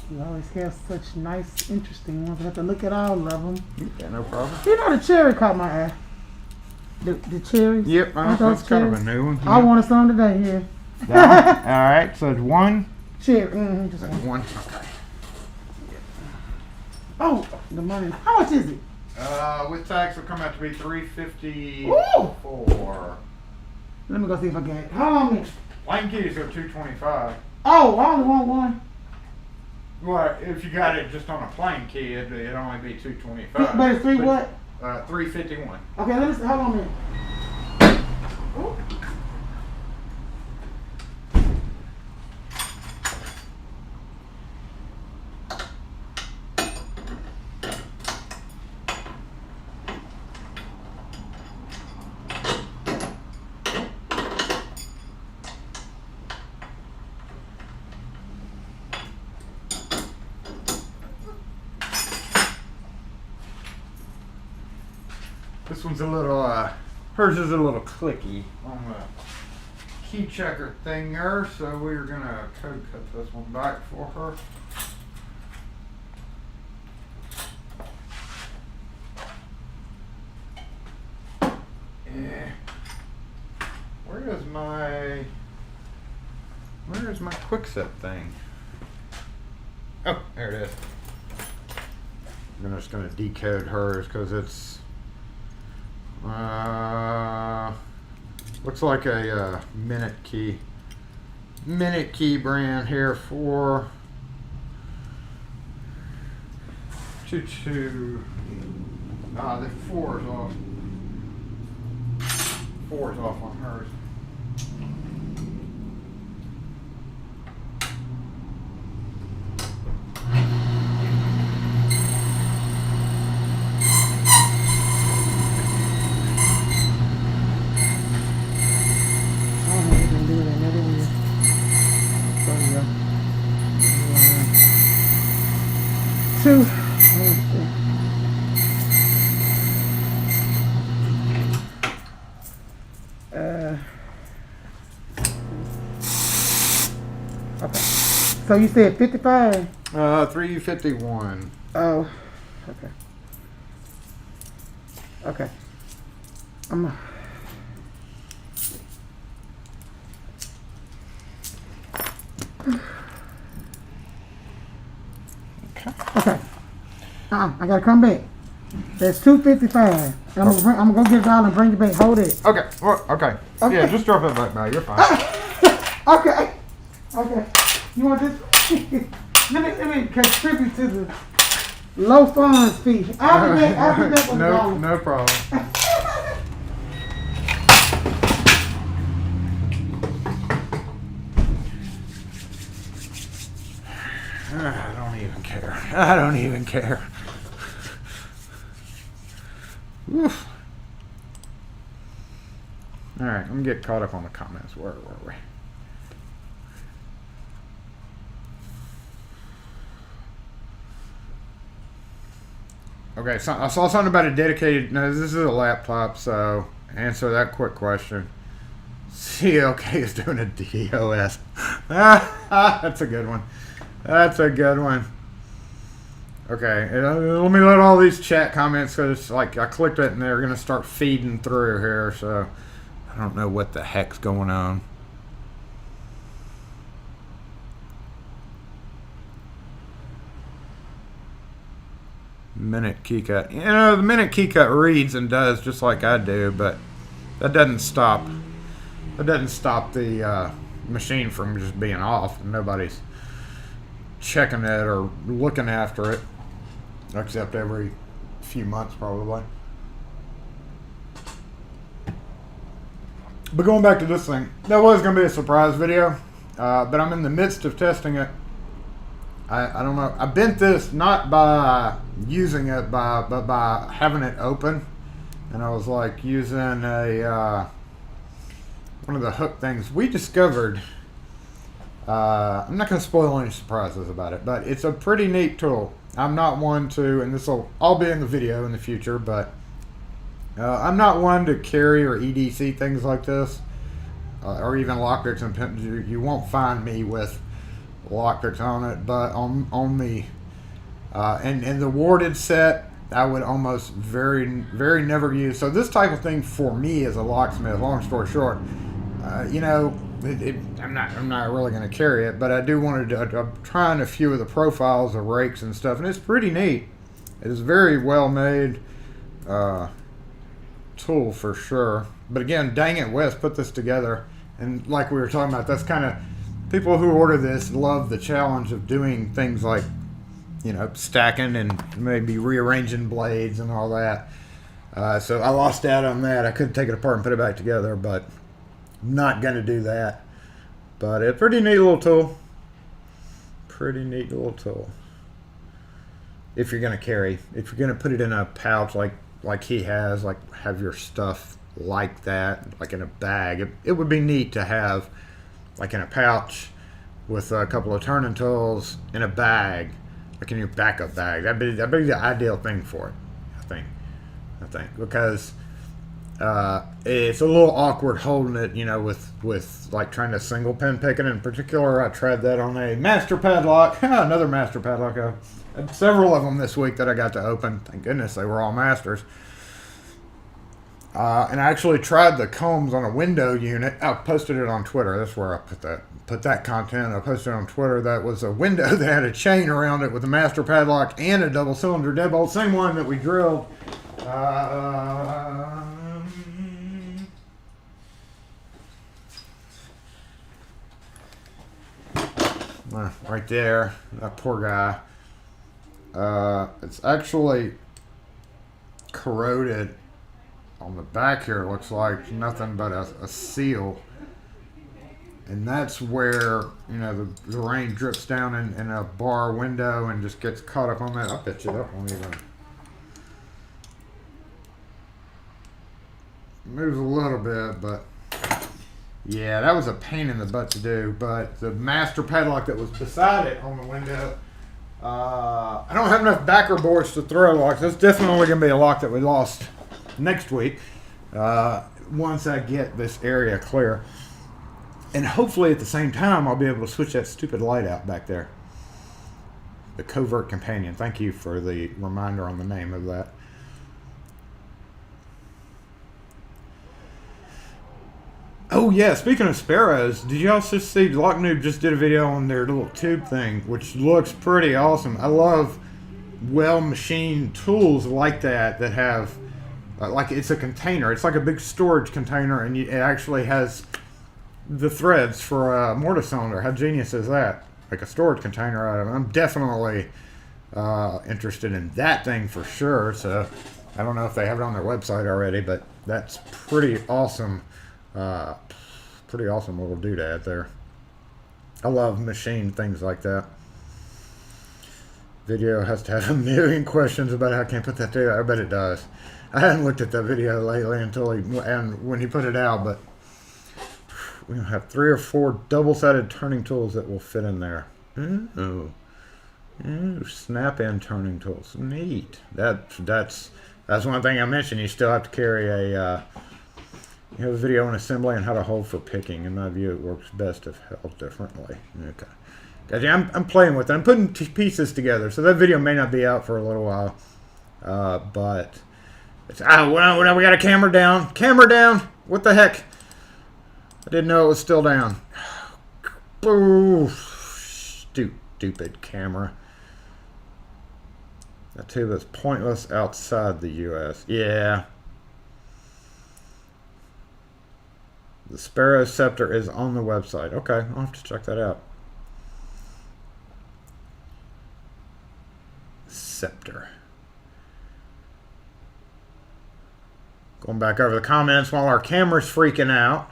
You always have such nice, interesting ones. I have to look at all of them. Yeah, no problem. You know, the cherry caught my eye. The cherries. Yep, that's kind of a new one. I wanted some today here. All right, so it's one. Cherry. Just That's one. one. Okay. Oh, the money. How much is it? With tax, will come out to be $354. Let me go see if I got it. How long is it? Lane keys are $225. Oh, I only want one. Well, if you got it just on a plain key, it'd only be $225. But it's three what? $351. Okay, let me see. Hold on a minute. Ooh. This one's a little, hers is a little clicky on the key checker thing there, so we're gonna code cut this one back for her. Yeah. Where's my quick set thing? Oh, there it is. I'm just gonna decode hers because it's looks like a minute key brand here for 22. Nah, the 4 is off. 4 is off on hers. Two. Okay. So you said 55? 351. Oh, okay. Okay. Okay. I gotta come back. That's 255. And I'm gonna go get it all and bring it back. Hold it. Okay. Well, okay. Okay. Yeah, just drop it back by. You're fine. Okay. Okay. You want this? let me contribute to the low funds fee. I'll be back with the dollar. No problem. I don't even care. I don't even care. Oof. All right, I'm gonna get caught up on the comments. Where were we? Okay, so I saw something about a dedicated. No, this is a laptop, so answer that quick question. CLK is doing a DOS. That's a good one. That's a good one. Okay, let me let all these chat comments, because like I clicked it and they're gonna start feeding through here, so I don't know what the heck's going on. Minute key cut. You know, the minute key cut reads and does just like I do, but that doesn't stop. That doesn't stop the machine from just being off. Nobody's checking it or looking after it, except every few months probably. But going back to this thing, that was going to be a surprise video, but I'm in the midst of testing it. I don't know. I bent this not by using it, but by having it open, and I was like using a one of the hook things we discovered. I'm not going to spoil any surprises about it, but it's a pretty neat tool. I'm not one to, and this will all be in the video in the future, but I'm not one to carry or EDC things like this, or even lockpicks and pins. You won't find me with lockpicks on it, but on the and the warded set, I would almost very never use. So this type of thing for me as a locksmith, long story short, you know, I'm not really going to carry it, but I do want to. I'm trying a few of the profiles of rakes and stuff, and it's pretty neat. It is very well made tool for sure. But again, dang it, Wes put this together, and like we were talking about, that's kind of people who order this love the challenge of doing things like, you know, stacking and maybe rearranging blades and all that. So I lost out on that. I could take it apart and put it back together, but I'm not going to do that. But it's a pretty neat little tool. Pretty neat little tool. If you're going to carry, if you're going to put it in a pouch like he has, like have your stuff like that, like in a bag, it would be neat to have like in a pouch with a couple of turning tools in a bag, like in your backup bag. That'd be the ideal thing for it, I think, because it's a little awkward holding it, you know, with like trying to single pin pick it. In particular, I tried that on a master padlock. Another master padlock. I had several of them this week that I got to open. Thank goodness they were all masters. And I actually tried the combs on a window unit. I posted it on Twitter. That's where I put that content. I posted it on Twitter. That was a window that had a chain around it with a master padlock and a double cylinder deadbolt. Same one that we drilled. Right there. That poor guy. It's actually corroded on the back here. It looks like nothing but a seal, and that's where, you know, the rain drips down in a bar window and just gets caught up on that. I bet you that won't even moves a little bit, but yeah, that was a pain in the butt to do. But the master padlock that was beside it on the window, I don't have enough backer boards to throw locks. That's definitely going to be a lock that we lost next week, once I get this area clear. And hopefully at the same time I'll be able to switch that stupid light out back there. The Covert Companion. Thank you for the reminder on the name of that. Oh yeah, speaking of sparrows, did you also see Locksmith just did a video on their little tube thing, which looks pretty awesome. I love well-machined tools like that have, like, it's a container. It's like a big storage container, and it actually has the threads for a mortar cylinder. How genius is that? Like a storage container out of it. I'm definitely interested in that thing for sure. So I don't know if they have it on their website already, but that's pretty awesome. Pretty awesome little doodad there. I love machined things like that. Video has to have a million questions about how I can't put that together. I bet it does. I hadn't looked at that video lately until when he put it out, but we have 3 or 4 double-sided turning tools that will fit in there. Ooh, snap-in turning tools. Neat. That's one thing I mentioned. You still have to carry a. You have a video on assembly and how to hold for picking. In my view, it works best if held differently. Okay. Gotcha. I'm playing with it. I'm putting pieces together, so that video may not be out for a little while. But it's well, we got a camera down. Camera down. What the heck? I didn't know it was still down. Boo! Stupid camera. That tube is pointless outside the U.S. Yeah. The Sparrow Scepter is on the website. Okay, I'll have to check that out. Scepter. Going back over the comments while our camera's freaking out.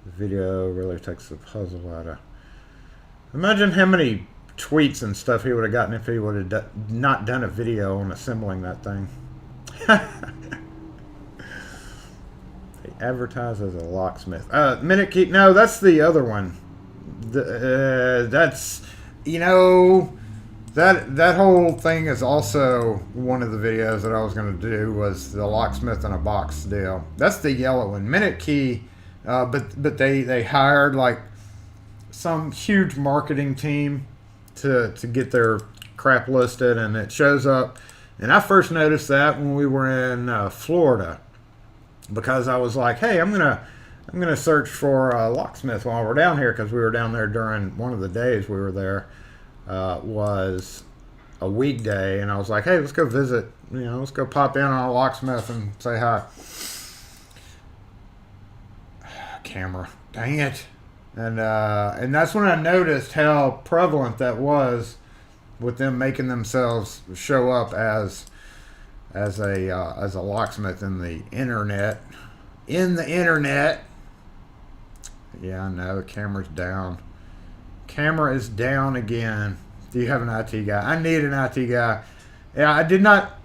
The video really takes the puzzle out of. Imagine how many tweets and stuff he would have gotten if he would have not done a video on assembling that thing. Advertise as a locksmith. Minute Key. No, that's the other one. That's, you know, that whole thing is also one of the videos that I was going to do, was the locksmith in a box deal. That's the yellow one. Minute Key. But they hired like some huge marketing team to get their crap listed, and it shows up. And I first noticed that when we were in Florida, because I was like, hey, I'm gonna search for a locksmith while we're down here, because we were down there during one of the days we were there was a weekday, and I was like, hey, let's go visit, let's go pop in on a locksmith and say hi. Camera, dang it. And that's when I noticed how prevalent that was, with them making themselves show up as a locksmith in the internet. Yeah, I know. The camera's down. Camera is down again. Do you have an IT guy? I need an IT guy. Yeah, I did not.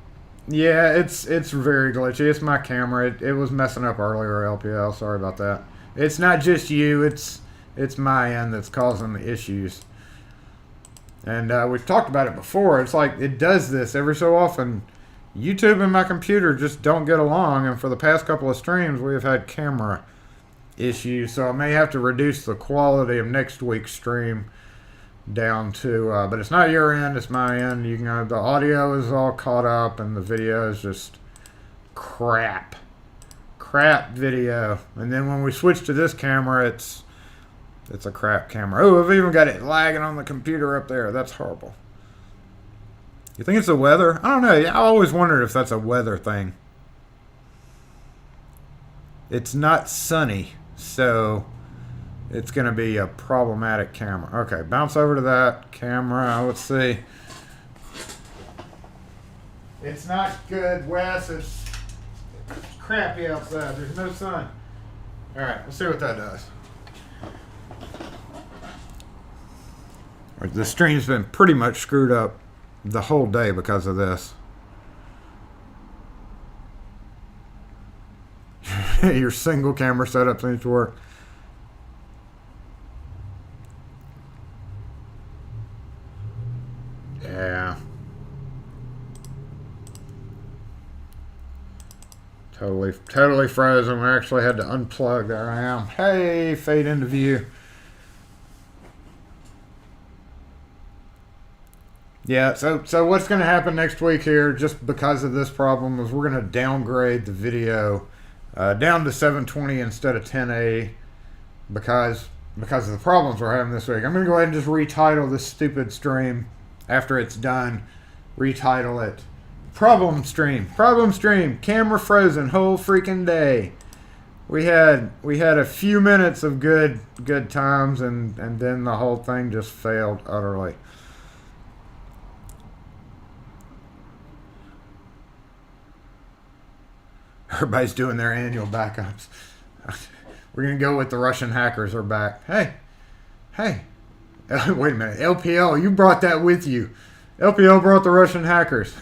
Yeah, it's very glitchy. It's my camera. It was messing up earlier, LPL. Sorry about that. It's not just you. It's my end that's causing the issues. And we've talked about it before. It's like it does this every so often. YouTube and my computer just don't get along, and for the past couple of streams we have had camera issues, so I may have to reduce the quality of next week's stream down to but it's not your end, it's my end. You can the audio is all caught up and the video is just crap. crap video. And then when we switch to this camera, it's a crap camera. Oh, I've even got it lagging on the computer up there. That's horrible. You think it's the weather? I don't know. I always wondered if that's a weather thing. It's not sunny, so it's going to be a problematic camera. Okay, bounce over to that camera. Let's see. It's not good, Wes. It's crappy outside. There's no sun. All right, let's see what that does. The stream's been pretty much screwed up the whole day because of this. Your single camera setup seems to work. Yeah. Totally frozen. We actually had to unplug. There I am. Hey, fade into view. Yeah, so what's going to happen next week here, just because of this problem, is we're going to downgrade the video down to 720 instead of 1080 because of the problems we're having this week. I'm going to go ahead and just retitle this stupid stream after it's done. Retitle it Problem Stream, camera frozen whole freaking day. We had a few minutes of good times, and then the whole thing just failed utterly. Everybody's doing their annual backups. We're going to go with the Russian hackers are back. Hey. Wait a minute. LPL, you brought that with you. LPL brought the Russian hackers.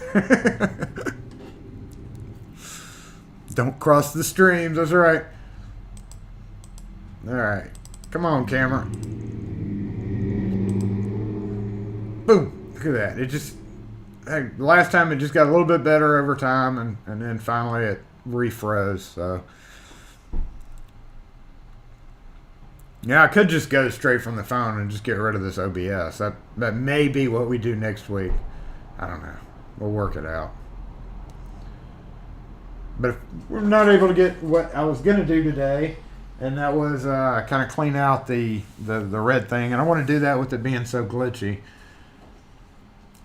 Don't cross the streams. That's right. All right. Come on, camera. Boom. Look at that. It just... Hey, last time it just got a little bit better over time, and then finally it refroze. So yeah, I could just go straight from the phone and just get rid of this OBS. That may be what we do next week. I don't know. We'll work it out. But if we're not able to get what I was going to do today, and that was kind of clean out the red thing, and I want to do that with it being so glitchy.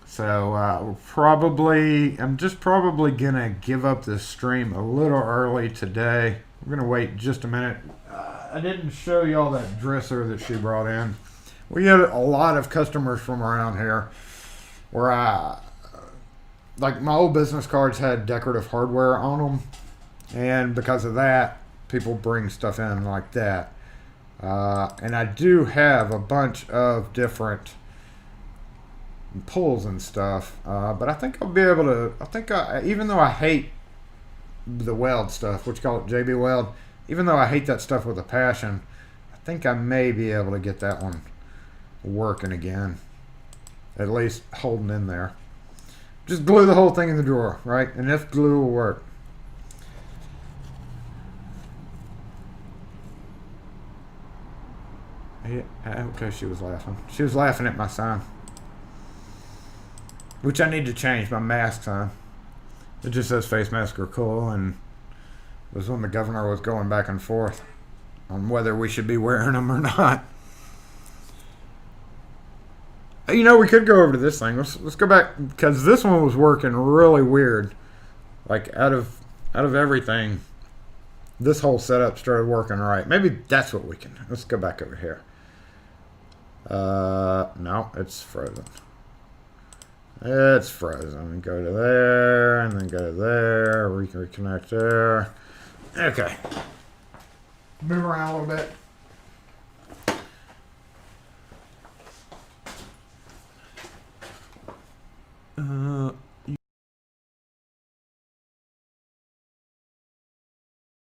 So I'm just probably going to give up this stream a little early today. We're going to wait just a minute. I didn't show y'all that dresser that she brought in. We had a lot of customers from around here where like my old business cards had decorative hardware on them. And because of that, people bring stuff in like that. And I do have a bunch of different pulls and stuff, but I think I'll be able to, even though I hate the weld stuff, what you call it, JB Weld, even though I hate that stuff with a passion, I think I may be able to get that one working again, at least holding in there. Just glue the whole thing in the drawer, right? And if glue will work. Yeah, okay, she was laughing. She was laughing at my sign. Which I need to change my mask sign. It just says face masks are cool, and it was when the governor was going back and forth on whether we should be wearing them or not. You know, we could go over to this thing. Let's go back, because this one was working really weird. Like out of everything, this whole setup started working right. Maybe that's what we can do. Let's go back over here. No, it's frozen. It's frozen. Go to there, and then go to there. We can reconnect there. Okay. Move around a little bit.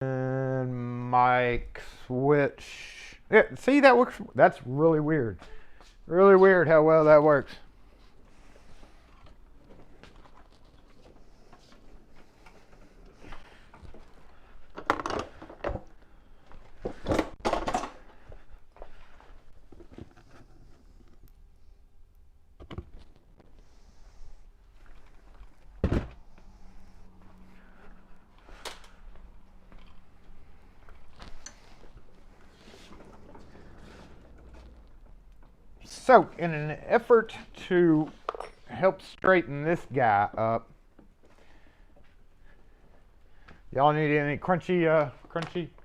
And mic switch. Yeah, see, that works. That's really weird. Really weird how well that works. So, in an effort to help straighten this guy up, y'all need any crunchy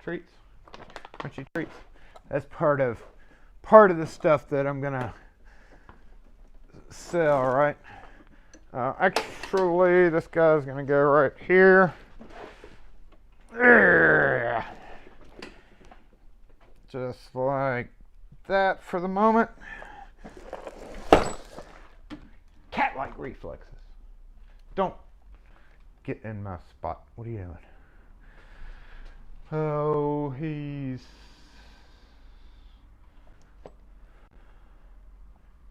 treats? Crunchy treats. That's part of the stuff that I'm gonna sell, right? Actually, this guy's gonna go right here. There. Just like that for the moment. Cat-like reflexes. Don't get in my spot. What are you doing? Oh, he's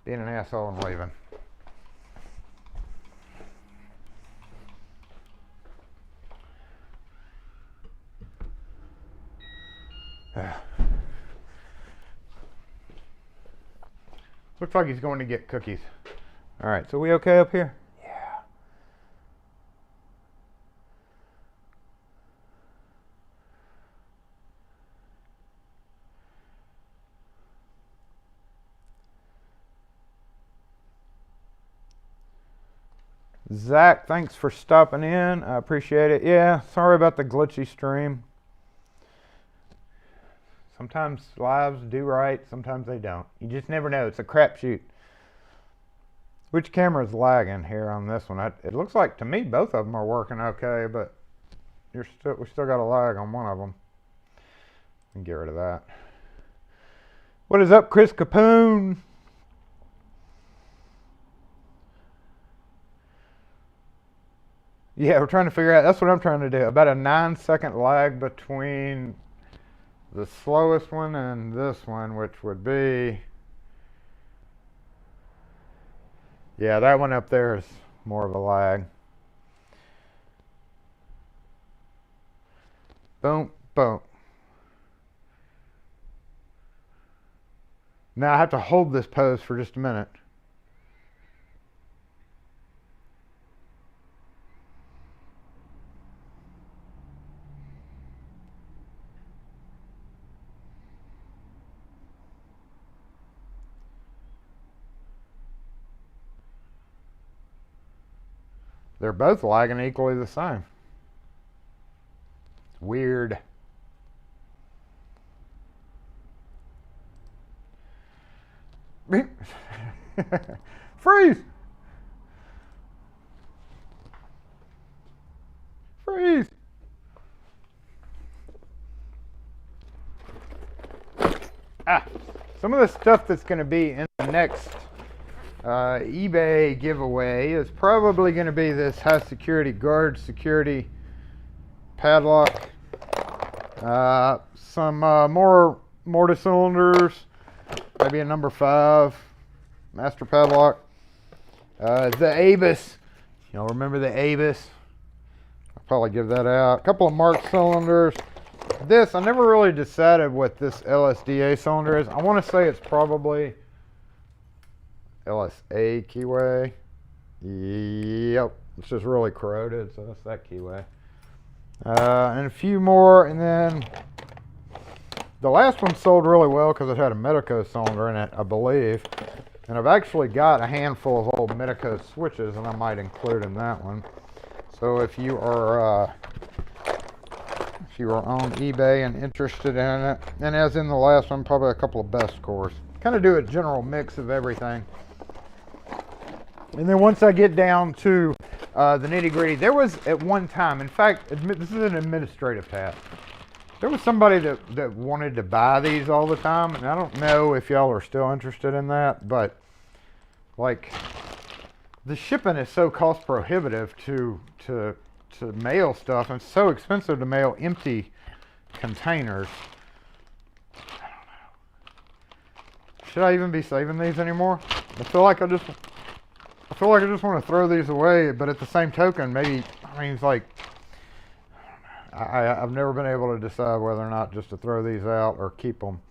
being an asshole and leaving. Looks like he's going to get cookies. All right, so we okay up here? Yeah. Zach, thanks for stopping in. I appreciate it. Yeah, sorry about the glitchy stream. Sometimes lives do right, sometimes they don't. You just never know. It's a crapshoot. Which camera is lagging here on this one? It looks like to me both of them are working okay, but we still got a lag on one of them. We can get rid of that. What is up, Chris Capone? Yeah, we're trying to figure out. That's what I'm trying to do. About a 9-second lag between the slowest one and this one, which would be, yeah, that one up there is more of a lag. Boom, boom. Now I have to hold this pose for just a minute. They're both lagging equally the same. It's weird. Freeze! Freeze! Some of the stuff that's going to be in the next eBay giveaway is probably going to be this high security guard security padlock, some more mortar cylinders, maybe a number 5 master padlock, the Abus. Y'all remember the Abus? I'll probably give that out. A couple of marked cylinders. This, I never really decided what this LSDA cylinder is. I want to say it's probably LSA keyway. Yep, it's just really corroded, so that's that keyway. And a few more, and then the last one sold really well because it had a Medico cylinder in it, I believe. And I've actually got a handful of old Medico switches, and I might include in that one. So if you are on eBay and interested in it, and as in the last one, probably a couple of best cores. Kind of do a general mix of everything. And then once I get down to the nitty gritty, there was at one time, in fact, this is an administrative task. There was somebody that wanted to buy these all the time, and I don't know if y'all are still interested in that, but like the shipping is so cost prohibitive to mail stuff, and it's so expensive to mail empty containers. I don't know. Should I even be saving these anymore? I feel like I just want to throw these away, but at the same token, maybe, I mean, it's like, I've never been able to decide whether or not just to throw these out or keep them,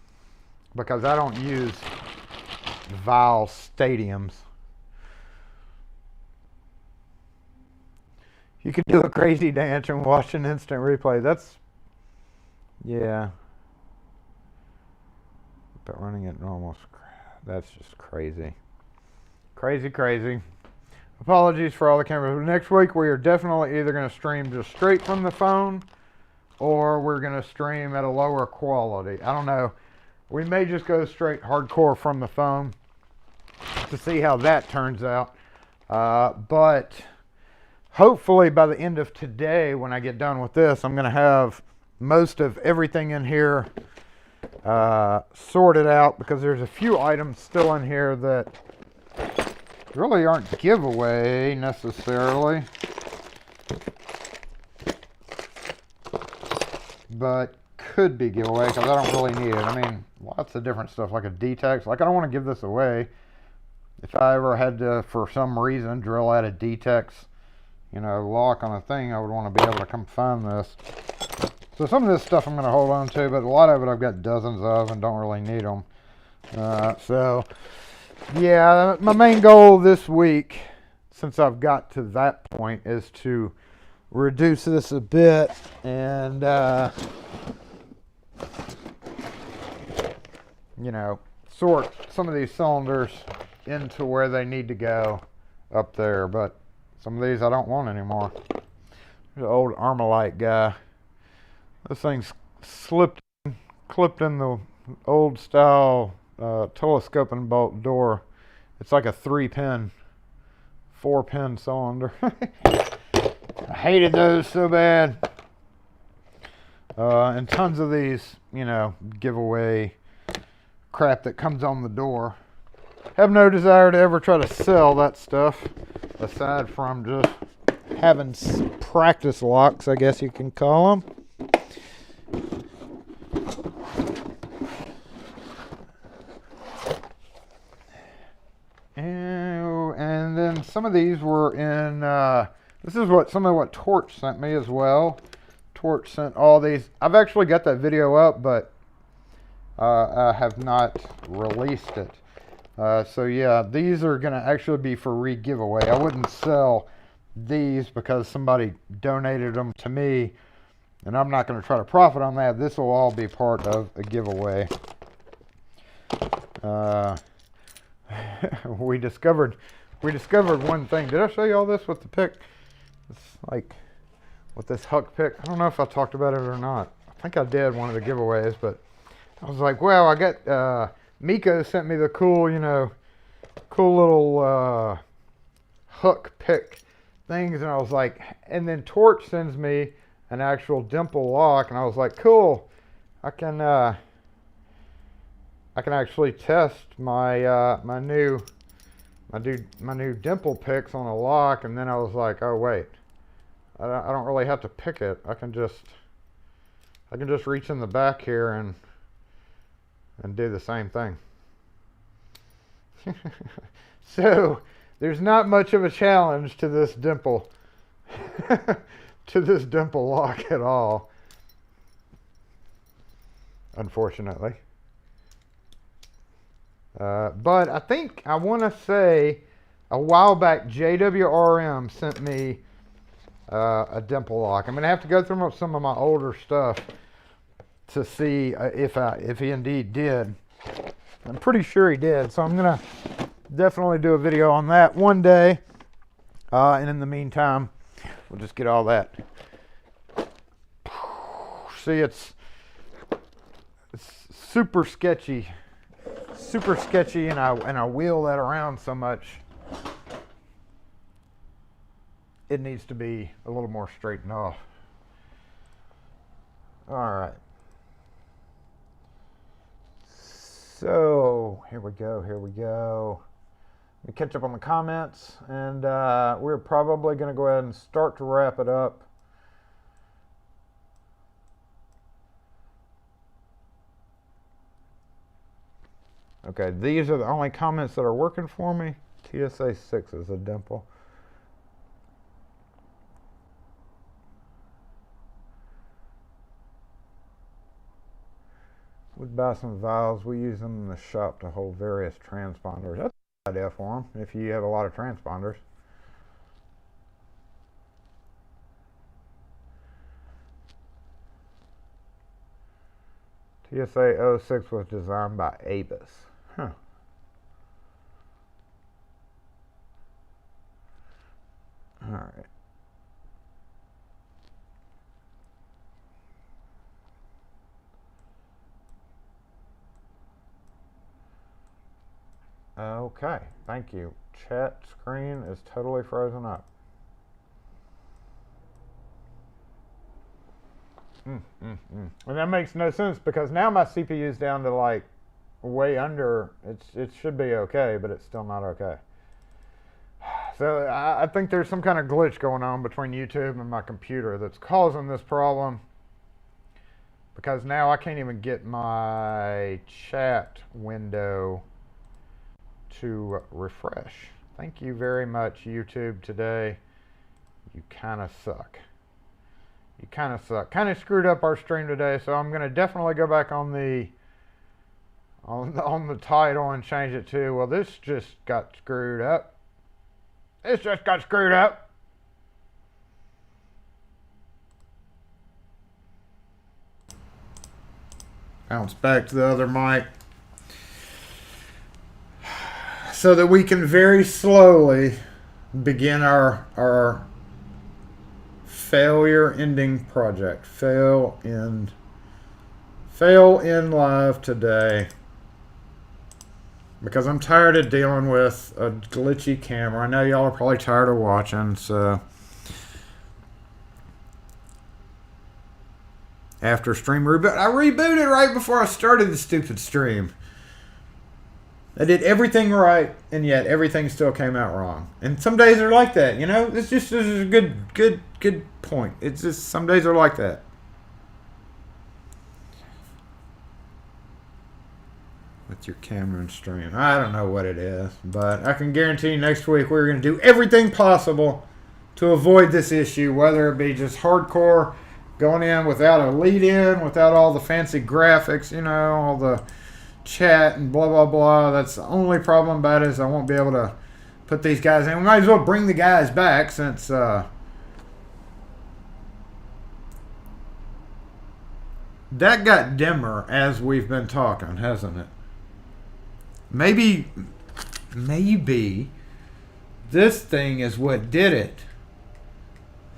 because I don't use vile stadiums. You could do a crazy dance and watch an instant replay. That's, yeah. But running at normal scratch. That's just crazy. Crazy, crazy. Apologies for all the cameras. Next week we are definitely either going to stream just straight from the phone or we're going to stream at a lower quality. I don't know. We may just go straight hardcore from the phone to see how that turns out. But hopefully by the end of today, when I get done with this, I'm going to have most of everything in here sorted out, because there's a few items still in here that really aren't giveaway necessarily, but could be giveaway because I don't really need it. I mean, lots of different stuff like a D-Tex. Like, I don't want to give this away. If I ever had to, for some reason, drill out a D-Tex, you know, lock on a thing, I would want to be able to come find this. So some of this stuff I'm going to hold on to, but a lot of it I've got dozens of and don't really need them. So, yeah, my main goal this week, since I've got to that point, is to reduce this a bit and, you know, sort some of these cylinders into where they need to go up there. But some of these I don't want anymore. There's an old Armalite guy. This thing's clipped in the old style telescoping bolt door. It's like a 4-pin cylinder. I hated those so bad. And tons of these, you know, giveaway crap that comes on the door. Have no desire to ever try to sell that stuff, aside from just having practice locks, I guess you can call them. And then some of these were in, this is some of what Torch sent me as well. Torch sent all these. I've actually got that video up, but I have not released it. So yeah, these are going to actually be for re-giveaway. I wouldn't sell these because somebody donated them to me, and I'm not going to try to profit on that. This will all be part of a giveaway. We discovered one thing. Did I show you all this with the pick? It's like with this Huck pick. I don't know if I talked about it or not. I think I did one of the giveaways, but I was like, well, I got Miko sent me the cool little Huck pick things, and I was like, and then Torch sends me an actual dimple lock, and I was like, cool, I can actually test my my new dimple picks on a lock. And then I was like, oh wait, I don't really have to pick it. I can just reach in the back here and do the same thing. So there's not much of a challenge to this dimple lock at all, unfortunately. But I think, I want to say, a while back, JWRM sent me a dimple lock. I'm going to have to go through some of my older stuff to see if he indeed did. I'm pretty sure he did, so I'm going to definitely do a video on that one day. And in the meantime, we'll just get all that. See, it's super sketchy. Super sketchy, and I wheel that around so much. It needs to be a little more straightened off. All right. So here we go. Let me catch up on the comments, and we're probably going to go ahead and start to wrap it up. Okay, these are the only comments that are working for me. TSA 6 is a dimple. We'd buy some valves. We use them in the shop to hold various transponders. That's a good idea for them if you have a lot of transponders. TSA 06 was designed by Avis. Huh. right. Okay, thank you. Chat screen is totally frozen up. And that makes no sense because now my CPU is down to like way under. It should be okay, but it's still not okay. So I think there's some kind of glitch going on between YouTube and my computer that's causing this problem. Because now I can't even get my chat window to refresh. Thank you very much, YouTube, today. You kind of suck. You kind of suck. Kind of screwed up our stream today, so I'm going to definitely go back on the title and change it to, well, this just got screwed up. This just got screwed up. Bounce back to the other mic. So that we can very slowly begin our failure ending project. Fail in live today. Because I'm tired of dealing with a glitchy camera. I know y'all are probably tired of watching, so after stream reboot, I rebooted right before I started the stupid stream. I did everything right, and yet everything still came out wrong. And some days are like that, you know. This is a good point. It's just some days are like that. With your camera and stream, I don't know what it is, but I can guarantee you next week we're going to do everything possible to avoid this issue, whether it be just hardcore going in without a lead-in, without all the fancy graphics, you know, all the chat and blah blah blah. That's the only problem about it is I won't be able to put these guys in. We might as well bring the guys back since that got dimmer as we've been talking, hasn't it? Maybe this thing is what did it.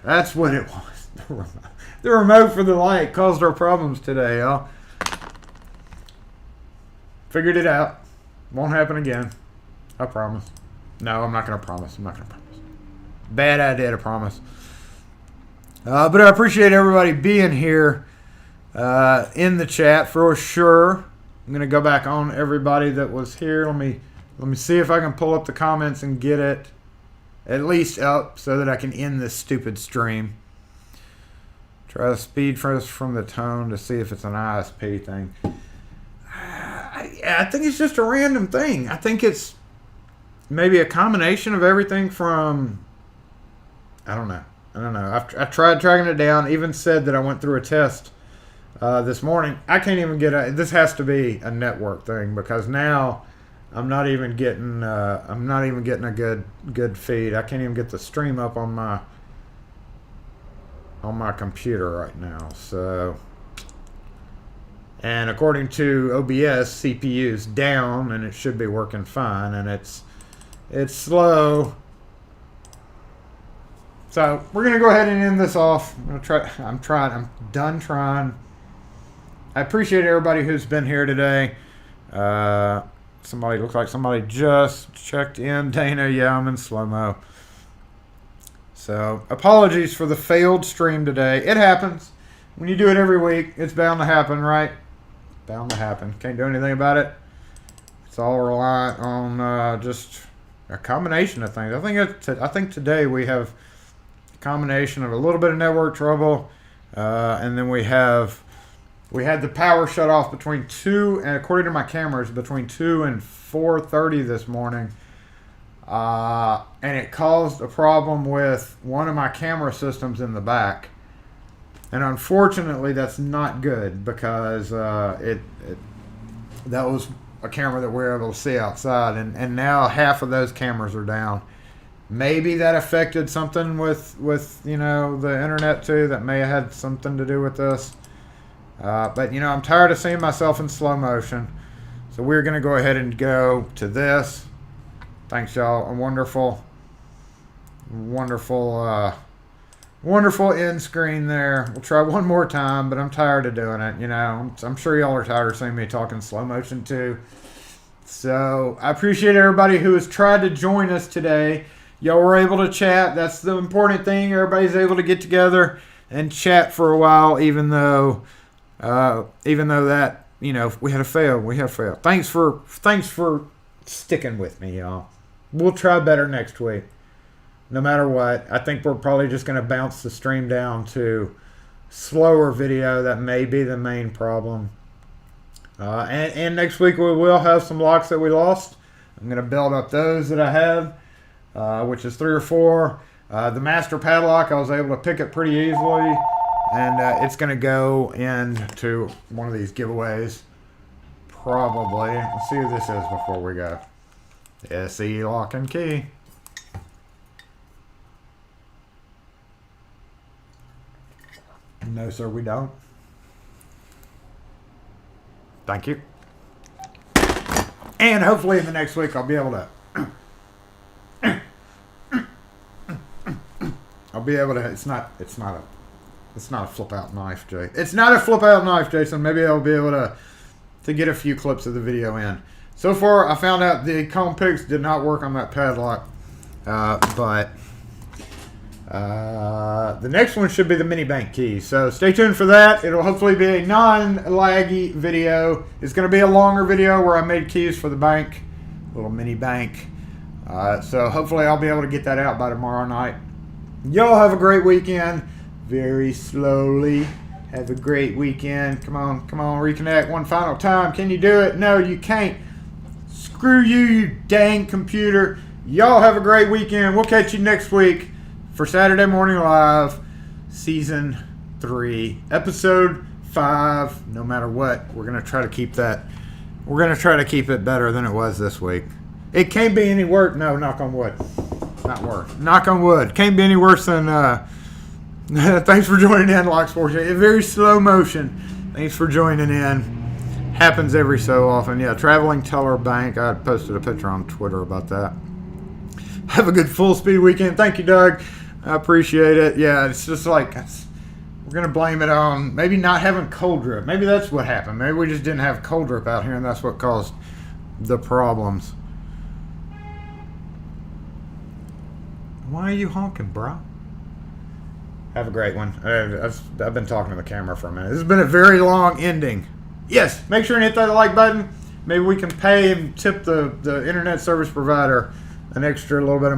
That's what it was. The remote for the light caused our problems today, y'all. Figured it out. Won't happen again. I promise. No, I'm not going to promise. Bad idea to promise. But I appreciate everybody being here in the chat for sure. I'm going to go back on everybody that was here. Let me see if I can pull up the comments and get it at least up so that I can end this stupid stream. Try to speed first from the tone to see if it's an ISP thing. I think it's just a random thing. I think it's maybe a combination of everything from, I don't know. I tried tracking it down, even said that I went through a test this morning. I can't even get this has to be a network thing because now I'm not even getting a good feed. I can't even get the stream up on my computer right now. So, and according to OBS, CPU's down and it should be working fine, and it's slow. So we're gonna go ahead and end this off. I'm done trying. I appreciate everybody who's been here today. Looks like somebody just checked in. Dana, yeah, I'm in slow-mo. So apologies for the failed stream today. It happens. When you do it every week, it's bound to happen, right? Bound to happen. Can't do anything about it. It's all reliant on just a combination of things. I think today we have a combination of a little bit of network trouble, and then we had the power shut off between 2 and, according to my cameras, between 2 and 4:30 this morning, and it caused a problem with one of my camera systems in the back. And unfortunately, that's not good because that was a camera that we were able to see outside, and now half of those cameras are down. Maybe that affected something with the internet too. That may have had something to do with this. But I'm tired of seeing myself in slow motion, so we're going to go ahead and go to this. Thanks, y'all. I'm wonderful. Wonderful, wonderful end screen there. We'll try one more time, but I'm tired of doing it. You know, I'm sure y'all are tired of seeing me talking slow motion too. So I appreciate everybody who has tried to join us today. Y'all were able to chat. That's the important thing. Everybody's able to get together and chat for a while, even though that, you know, we had a fail. We have failed. Thanks for sticking with me, y'all. We'll try better next week. No matter what, I think we're probably just going to bounce the stream down to slower video. That may be the main problem. And next week we will have some locks that we lost. I'm going to build up those that I have, which is 3 or 4. The master padlock, I was able to pick it pretty easily. And it's going to go into one of these giveaways. Probably. Let's see who this is before we go. SE Lock and Key. No, sir, we don't. Thank you. And hopefully in the next week I'll be able to. It's not a flip out knife, Jay. It's not a flip out knife, Jason. Maybe I'll be able to get a few clips of the video in. So far, I found out the comb picks did not work on that padlock, but the next one should be the mini bank key. So stay tuned for that. It'll hopefully be a non-laggy video. It's going to be a longer video where I made keys for the bank, little mini bank. So hopefully I'll be able to get that out by tomorrow night. Y'all have a great weekend. Very slowly. Have a great weekend. Come on, reconnect one final time. Can you do it? No, you can't. Screw you, you dang computer. Y'all have a great weekend. We'll catch you next week for Saturday Morning Live, Season 3, Episode 5. No matter what, we're going to try to keep that. We're going to try to keep it better than it was this week. It can't be any worse. No, knock on wood. Not worse. Knock on wood. Can't be any worse than... Thanks for joining in, Lock Sports. Very slow motion. Thanks for joining in. Happens every so often. Yeah, Traveling Teller Bank. I posted a picture on Twitter about that. Have a good full speed weekend. Thank you, Doug. I appreciate it. Yeah, it's just like we're going to blame it on maybe not having cold drip. Maybe that's what happened. Maybe we just didn't have cold drip out here, and that's what caused the problems. Why are you honking, bro? Have a great one. I've been talking to the camera for a minute. This has been a very long ending. Yes, make sure and hit that like button. Maybe we can pay and tip the internet service provider an extra little bit of